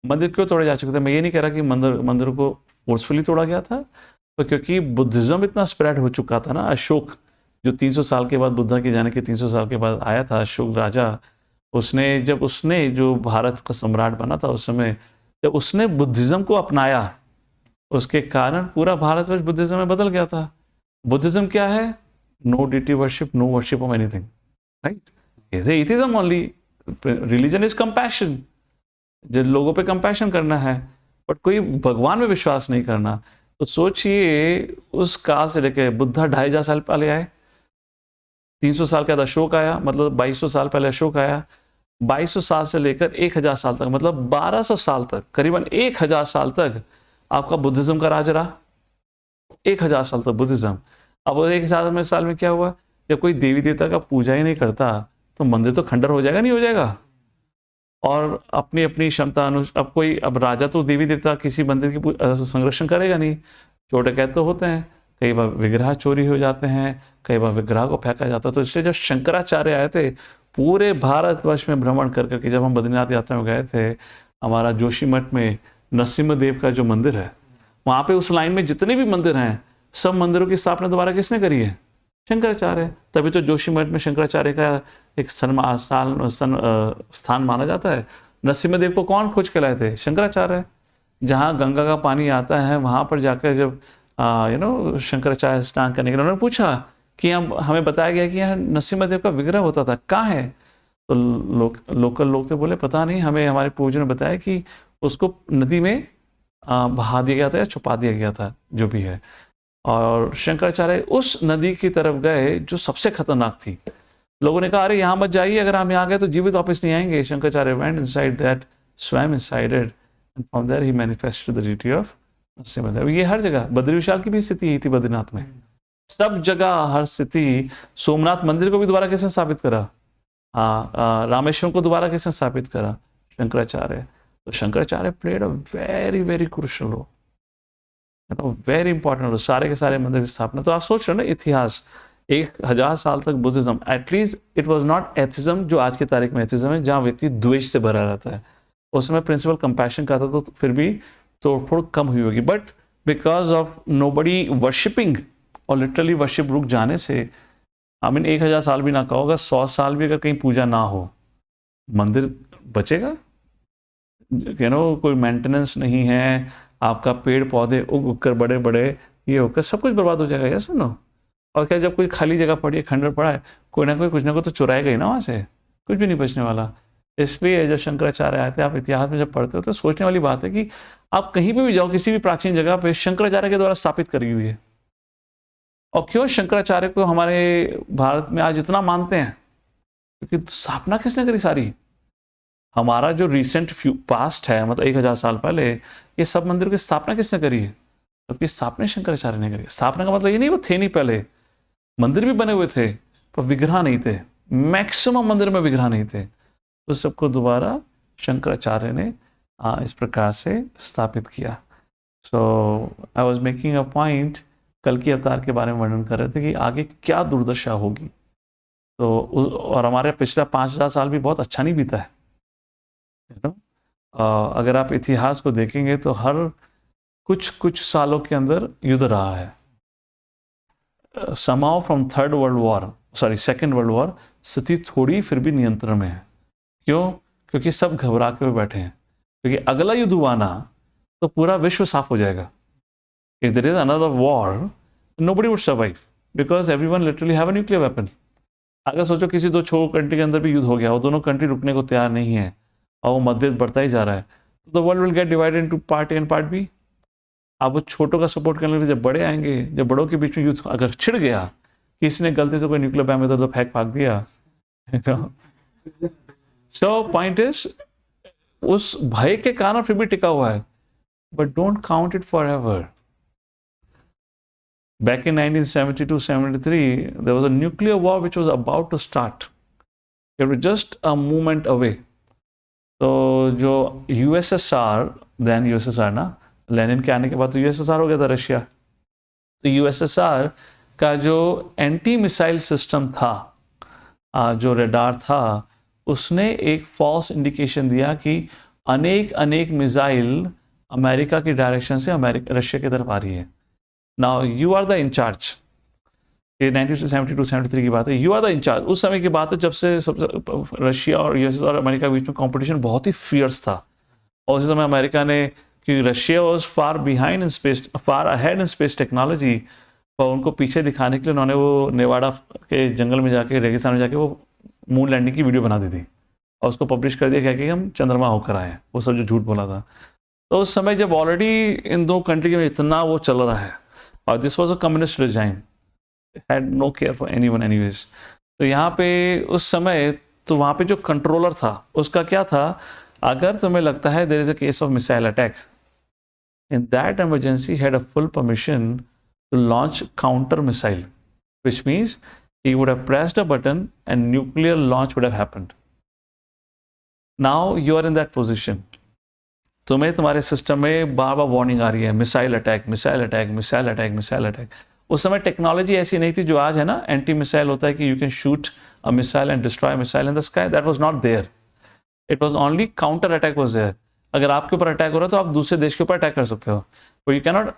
मंदिर क्यों तोड़े जा चुके थे? मैं ये नहीं कह रहा कि मंदिर को फोर्सफुली तोड़ा गया था, तो क्योंकि बुद्धिज्म इतना स्प्रेड हो चुका था ना। अशोक जो 300 साल के बाद, बुद्धा के जाने के 300 साल के बाद आया था, अशोक राजा, जब उसने जो भारत का सम्राट बना था उस समय, जब उसने बुद्धिज्म को अपनाया, उसके कारण पूरा भारतवर्ष बुद्धिज्म में बदल गया था। बुद्धिज्म क्या है? No deity worship, no worship of anything, right? Is atheism only. Religion is compassion, जिन लोगों पे कंपैशन करना है, बट कोई भगवान में विश्वास नहीं करना। तो सोचिए, उस काल से लेकर बुद्धा 2,500 साल पहले आए, 300 साल के बाद अशोक आया, मतलब 2,200 साल पहले अशोक आया, 2,200 साल से लेकर 1,000 साल तक, मतलब 1,200 साल तक, करीबन 1,000 साल तक आपका बुद्धिज्म का राज रहा। 1,000 साल तक बुद्धिज्म। अब 1,000 साल में क्या हुआ? जब कोई देवी देवता का पूजा ही नहीं करता, तो मंदिर तो खंडर हो जाएगा, नहीं हो जाएगा? और अपनी अपनी क्षमता अब राजा तो देवी देवता किसी मंदिर की संरक्षण करेगा नहीं। छोटे कहते तो होते हैं, कई बार विग्रह चोरी हो जाते हैं, कई बार विग्रह को फेंका जाता है। तो इसलिए जब शंकराचार्य आए थे, पूरे भारतवर्ष में भ्रमण कर करके, जब हम बद्रीनाथ यात्रा में गए थे, हमारा जोशीमठ में नरसिम्हा देव का जो मंदिर है, वहाँ पे उस लाइन में जितने भी मंदिर हैं, सब मंदिरों की स्थापना दोबारा किसने करी है? शंकराचार्य। तभी तो जोशीमठ में शंकराचार्य का एक स्थान माना जाता है। नरसिम्हा देव को कौन खोज के लाए थे? शंकराचार्य। जहाँ गंगा का पानी आता है, वहाँ पर जाकर जब शंकराचार्य स्नान करने के लिए उन्होंने पूछा कि हमें बताया गया कि यहाँ नरसिम्हा देव का विग्रह होता था, कहाँ है? तो लोकल लोग तो बोले पता नहीं, हमें हमारे पूर्वजों ने बताया कि उसको नदी में बहा दिया गया था या छुपा दिया गया था, जो भी है। और शंकराचार्य उस नदी की तरफ गए जो सबसे खतरनाक थी। लोगों ने कहा अरे यहाँ मत जाइए, अगर हम यहाँ गए तो जीवित वापस नहीं आएंगे। Shankaracharya went inside that, swam inside it, and from there he manifested the deity of Narasimha Dev. ये हर जगह, बद्री विशाल की भी स्थिति यही थी बद्रीनाथ में, सब जगह हर स्थिति। सोमनाथ मंदिर को भी दोबारा किसने स्थापित करा? रामेश्वरम को दोबारा किसने स्थापित करा? शंकराचार्य। तो Shankaracharya played a very very crucial role, very important. सारे के सारे मंदिर की स्थापना। तो आप सोच रहे हो ना, इतिहास 1,000 साल तक Buddhism, at least it was not atheism जो आज की तारीख में एथिज्म है, जहाँ व्यक्ति द्वेष से भरा रहता है। उसमें प्रिंसिपल कंपैशन का था, तो फिर भी तोड़फोड़ कम हुई होगी। But because of nobody worshipping, और लिटरली वर्शिप रुक जाने से आई मीन 1000 साल भी ना कहो, अगर 100 साल भी अगर कहीं पूजा ना हो, मंदिर बचेगा? कोई मेंटेनेंस नहीं है, आपका पेड़ पौधे उग कर बड़े बड़े ये होकर सब कुछ बर्बाद हो जाएगा। यार सुनो, और क्या, जब कोई खाली जगह पड़ी है, खंडर पड़ा है, कोई ना कोई कुछ ना कुछ तो चुराएगा ही ना वहाँ से, कुछ भी नहीं बचने वाला। इसलिए जब शंकराचार्य आए थे, आप इतिहास में जब पढ़ते हो तो सोचने वाली बात है कि आप कहीं पे भी जाओ, किसी भी प्राचीन जगह पे शंकराचार्य के द्वारा स्थापित करी हुई है। और क्यों शंकराचार्य को हमारे भारत में आज इतना मानते हैं? क्योंकि स्थापना किसने करी सारी? हमारा जो रिसेंट पास्ट है, मतलब 1000 साल पहले, ये सब मंदिर की स्थापना किसने करी है? तो स्थापना शंकराचार्य ने करी। स्थापना का मतलब ये नहीं वो थे नहीं, पहले मंदिर भी बने हुए थे पर विग्रह नहीं थे, मैक्सिमम मंदिर में विग्रह नहीं थे। तो सबको दोबारा शंकराचार्य ने इस प्रकार से स्थापित किया। So I was making a point, कल की अवतार के बारे में वर्णन कर रहे थे कि आगे क्या दुर्दशा होगी। तो और हमारे पिछला 5000 साल भी बहुत अच्छा नहीं बीता है, अगर आप इतिहास को देखेंगे तो हर कुछ सालों के अंदर युद्ध रहा है। समाओ फ्रॉम सेकेंड वर्ल्ड वॉर स्थिति थोड़ी फिर भी नियंत्रण में है। क्यों? क्योंकि सब घबरा के बैठे हैं, क्योंकि अगला युद्ध हुआ ना तो पूरा विश्व साफ हो जाएगा। If there is another war, nobody would survive because everyone literally have a nuclear weapon. अगर सोचो किसी दो छोटे कंट्री के अंदर भी युद्ध हो गया, वो दोनों कंट्री रुकने को तैयार नहीं है और वो मतभेद बढ़ता ही जा रहा है, तो the world will get divided into part A and part B. अब वो छोटों का सपोर्ट करने के लिए जब बड़े आएंगे, जब बड़ों के बीच में युद्ध अगर छिड़ गया, किसी ने गलती से कोई न्यूक्लियर बम इधर उधर फेंक दिया, सो पॉइंट इज उस भय के कारण फिर भी टिका हुआ है, but don't count it for ever. Back in 1972-73, there was a nuclear war which was about to start. It was just a movement away. तो जो USSR, then USSR ना, लेनिन के आने के बाद तो USSR हो गया था रशिया। तो USSR का जो एंटी मिसाइल सिस्टम था, जो रेडार था, उसने एक फॉल्स इंडिकेशन दिया कि अनेक मिसाइल अमेरिका की डायरेक्शन से रशिया की तरफ आ रही है। Now you are the incharge, ये 1972-73 की बात है, यू आर द इंचार्ज। उस समय की बात है जब से रशिया और यूएसएस और अमेरिका के बीच में कंपटीशन बहुत ही फियर्स था। और उस समय अमेरिका ने, कि Russia was far behind in space, far ahead in space technology, और उनको पीछे दिखाने के लिए उन्होंने वो नेवाडा के जंगल में जाके, रेगिस्तान में जाके वो मून लैंडिंग की वीडियो बना दी थी और उसको पब्लिश कर दिया क्या कि हम चंद्रमा होकर आए हैं, वो सब जो झूठ बोला था। तो उस समय जब ऑलरेडी इन दो कंट्री में इतना वो चल रहा है, और this was a communist regime, had no care for anyone anyways. तो यहाँ पे उस समय तो वहाँ पे जो कंट्रोलर था उसका क्या था, अगर तुम्हें लगता है there is a case of missile attack, in that emergency had a full permission to launch counter missile, which means he would have pressed a button and nuclear launch would have happened. Now you are in that position. तुम्हें तुम्हारे system में बार बार warning आ रही है, missile attack, missile attack, missile attack, missile attack. उस समय technology ऐसी नहीं थी जो आज है ना, एंटी मिसाइल होता है कि you can shoot a missile and destroy missile in the sky. That was not there, it was only counter attack was there. अगर आपके ऊपर अटैक हो रहा है तो आप दूसरे देश के ऊपर अटैक कर सकते हो, but you can not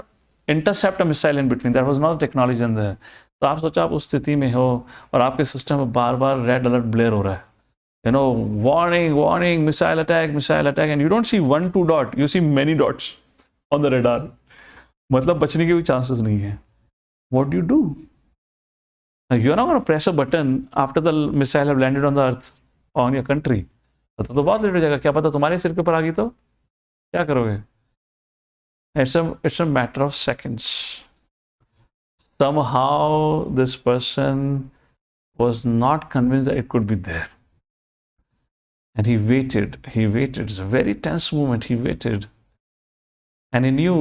intercept a missile in between. That was not technology in their. तो आप सोचो आप उस स्थिति में हो और आपके सिस्टम में बार बार रेड अलर्ट ब्लेयर हो रहा है, you know, warning, missile attack, and you don't see 1-2 dot, you see many dots on the radar. मतलब बचने के भी चांसेस नहीं है। What do you do? Now, you're not going to press a button after the missile have landed on the earth or on your country. तो बहुत late हो जाएगा, क्या पता तुम्हारे सिर के ऊपर आ गई तो क्या करोगे? It's a matter of seconds. Somehow this person was not convinced that it could be there. And he waited. It's a very tense moment. He waited. And he knew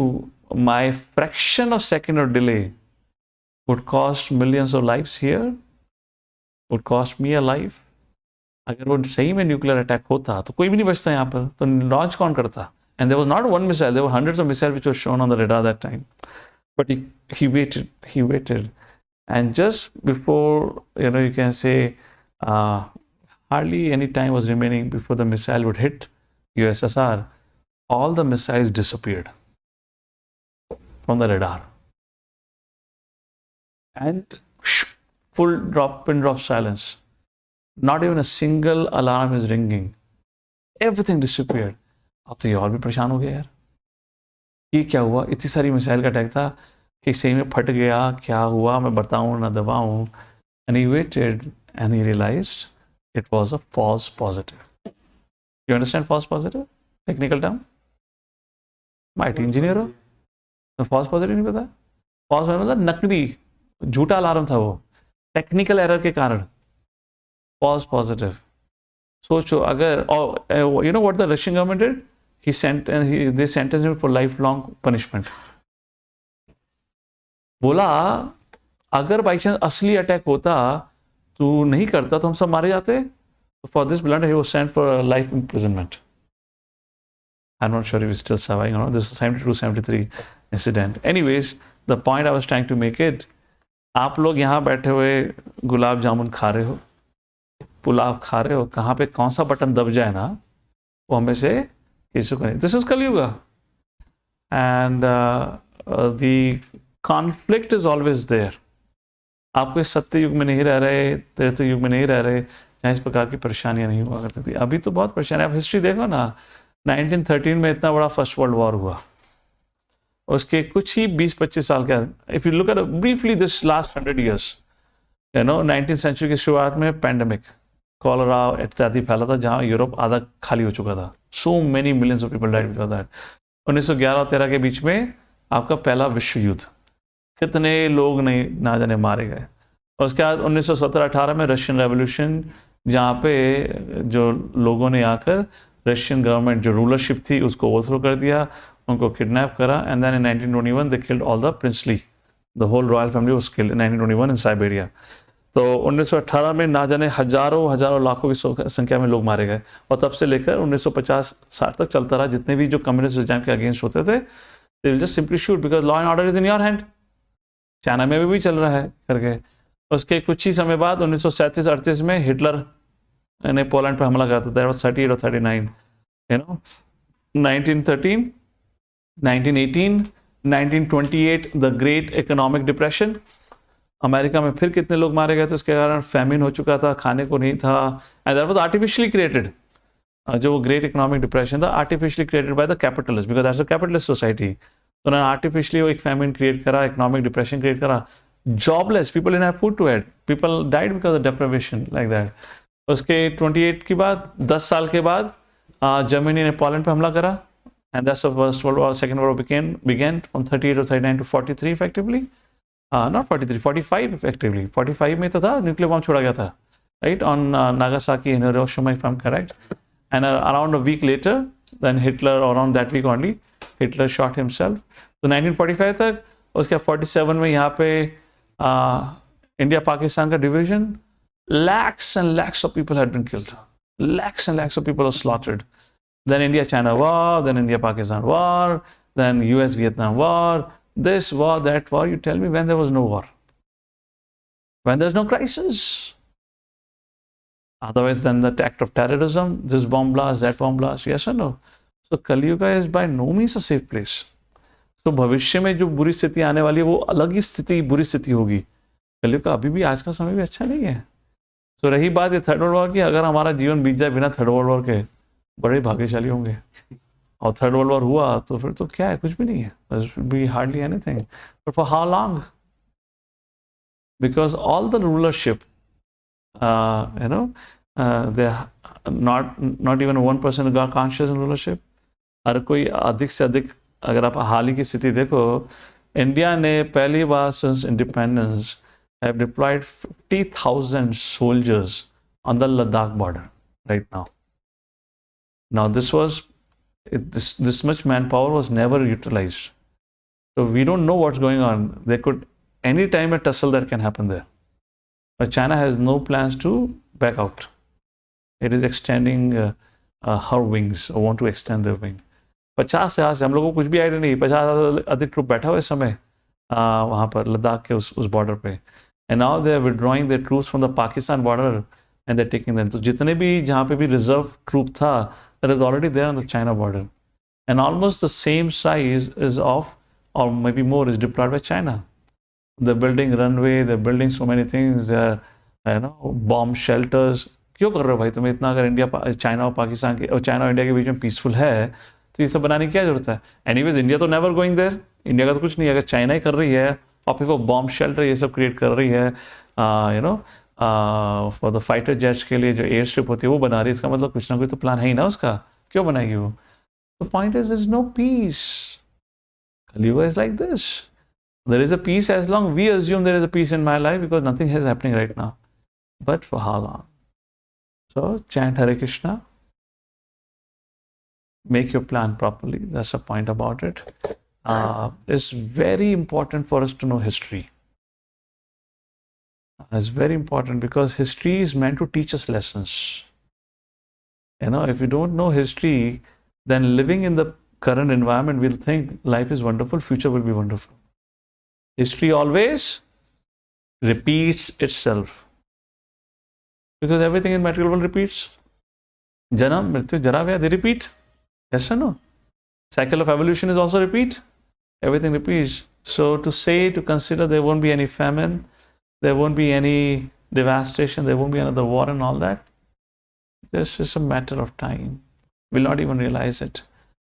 my fraction of second of delay would cost millions of lives here, would cost me a life. अगर वो सही में nuclear attack होता तो कोई भी नहीं बचता यहाँ पर, तो लॉन्च कौन करता? And there was not one missile, there were hundreds of missiles which were shown on the radar that time. But he waited. And just before, you can say, hardly any time was remaining before the missile would hit USSR. All the missiles disappeared from the radar. And full pin drop silence. Not even a single alarm is ringing. Everything disappeared. अब तो ये और भी परेशान हो गया यार, ये क्या हुआ? इतनी सारी मिसाइल का अटैक था कि सही में फट गया, क्या हुआ मैं बताऊं ना दबाऊं? And he waited and he realized it was a false positive. You understand false positive? Technical term? IT engineer हो तो false positive नहीं पता? False positive मतलब नकली, झूठा अलार्म था वो, टेक्निकल एरर के कारण false positive. सोचो अगर, और you know what the Russian government did? They sentenced him for lifelong punishment. बोला अगर बाई चांस असली अटैक होता तो नहीं करता तो हम सब मारे जाते. For this blunder he was sent for life imprisonment. I am not sure if still surviving और not. This 72-73 incident. Anyways the point I was trying to make it, आप लोग यहाँ बैठे हुए गुलाब जामुन खा रहे हो, पुलाव खा रहे हो, कहाँ पे कौन सा बटन दब जाए ना वो हमें से किसी को नहीं. This is Kaliyuga and the conflict is always there. आप कोई सत्य युग में नहीं रह रहे, त्रेता युग में नहीं रह रहे जहाँ इस प्रकार की परेशानियां नहीं हुआ करती थी. अभी तो बहुत परेशानी. आप हिस्ट्री देखो ना, 1913 में इतना बड़ा फर्स्ट वर्ल्ड वॉर हुआ, उसके कुछ ही 20-25 साल के, if you look at briefly this last 100 years, you know 19th century की शुरुआत में पैंडेमिक, कॉलरा इत्यादि फैला था जहाँ यूरोप आधा खाली हो चुका था. So many millions of people died because that. 1911 और 13 के बीच में आपका पहला विश्व युद्ध, कितने लोग नहीं ना जाने मारे गए. और उसके बाद 1917-18 में रशियन रेवोल्यूशन, जहाँ पे जो लोगों ने आकर रशियन गवर्नमेंट जो रूलरशिप थी उसको ओवरथ्रो कर दिया, उनको किडनैप करा. And then in 1921 they killed all the princely, the whole royal family was killed in 1921 in Siberia. तो 1918 में ना जाने हजारों लाखों की संख्या में लोग मारे गए. और तब से लेकर 1950-60 तक चलता रहा. जितने भी जो कम्युनिस्ट रिजाइम के अगेंस्ट होते थे, they will just simply shoot because law and order is in your hand. China में भी चल रहा है करके. उसके कुछ ही समय बाद 1937-38 में हिटलर ने पोलैंड पर हमला करा था. दैट वाज 38 और 39, you know. 1913, 1918, 1928 the great economic depression. America में फिर कितने लोग मारे गए थे उसके कारण. फैमिन हो चुका था, खाने को नहीं था. And that was artificially created. जो ग्रेट इकोनॉमिक डिप्रेशन था artificially created by the capitalist, because that's a capitalist society. तो उन्होंने आर्टिफिशियली वो एक फैमिन क्रिएट करा, इकोनॉमिक डिप्रेशन क्रिएट करा. Jobless people didn't have food to eat, people died because of deprivation like that. उसके 28 के बाद 10 साल के बाद जर्मनी ने पोलैंड पर हमला करा. And that's the first world war. Second world began from 38 और 39 टू 43 इफेक्टिवली. Not 43, 45 effectively. 45 में तो था न्यूक्लियर बॉम्ब छोड़ा गया था, right, on Nagasaki and Hiroshima if I am correct. And around a week later then Hitler, around that week only, Hitler shot himself. तो 1945 तक. उसके 47 में यहाँ पे इंडिया पाकिस्तान का division, lakhs and lakhs of people had been killed. Lakhs and lakhs of people were slaughtered. Then India-China war, then India-Pakistan war, then US-Vietnam war, this war, that war. You tell me when there was no war? When there's no crisis. Otherwise, then the act of terrorism, this bomb blast, that bomb blast, yes or no? So Kali Yuga is by no means a safe place. So भविष्य में जो बुरी स्थिति आने वाली है वो अलग ही स्थिति, बुरी स्थिति होगी. कली युग का अभी भी, आज का समय भी अच्छा नहीं है. तो रही बात ये थर्ड वर्ल्ड वॉर की, अगर हमारा जीवन बीत जाए बिना थर्ड वर्ल्ड वॉर के, बड़े भाग्यशाली होंगे. और थर्ड वर्ल्ड वॉर हुआ तो फिर तो क्या है, कुछ भी नहीं है, be hardly anything. But for how long? Because all the rulership, you know, they not even 1% got conscious in rulership. हर कोई अधिक से अधिक, अगर आप हाल ही की स्थिति देखो, इंडिया ने पहली बार since independence have deployed 50,000 soldiers on the Ladakh border right now. Now this much manpower was never utilized. So we don't know what's going on. There could any time a tussle that can happen there. But China has no plans to back out. It is extending her wings, or want to extend their wing. 50,000 से हम लोगों को कुछ भी idea नहीं. 50,000 अधिक troop बैठा हुआ इस समय वहाँ पर लद्दाख के उस बॉर्डर पे. And now they are withdrawing their troops from the Pakistan border and they're taking them. तो जितने भी जहाँ पे भी reserve troop था, that is already there on the China border. And almost the same size is of, or maybe more, is deployed by China. they're building runway, they're building so many things, they're bomb shelters. क्यों कर रहे हो भाई तुम्हें इतना? अगर India China और पाकिस्तान के और चाइना और इंडिया के बीच में पीसफुल है तो ये सब बनाने की क्या जरूरत है? एनीवेज इंडिया तो नेवर गोइंग देयर, इंडिया का तो कुछ नहीं है। अगर चाइना ही कर रही है और फिर वो बॉम्ब शेल्टर ये सब क्रिएट कर रही है, फॉर द फाइटर जेट्स के लिए जो एयर स्ट्रिप होती है वो बना रही है, इसका मतलब कुछ ना कुछ तो प्लान है ही ना उसका, क्यों बनाएगी वो? The point is there is no peace. Kaliuga is like this. There is a peace as long we assume there is a peace in my life because nothing is happening right now. But for how long? So chant Hare Krishna. Make your plan properly. That's the point about it. It's very important for us to know history. It's very important because history is meant to teach us lessons. If you don't know history, then living in the current environment, we'll think life is wonderful, future will be wonderful. History always repeats itself because everything in material world repeats. Janam, Mrityu, Jara, Vyadhi, they repeat. Yes or no? Cycle of evolution is also repeat. Everything repeats. So to consider there won't be any famine, there won't be any devastation, there won't be another war and all that, it's just a matter of time. We'll not even realize it.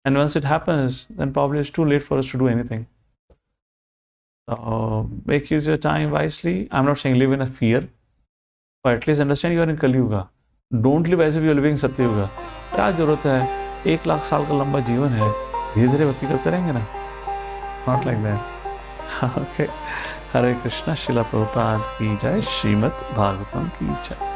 And once it happens, then probably it's too late for us to do anything. So make use your time wisely. I'm not saying live in a fear, but at least understand you are in Kali Yuga. Don't live as if you're living Satya Yuga. क्या जरूरत है? 1 लाख साल का लंबा जीवन है, धीरे धीरे भक्ति करते रहेंगे ना. Not like that. Okay. हरे कृष्णा. श्रील प्रभुपाद की जय. श्रीमद् भागवतम की जय.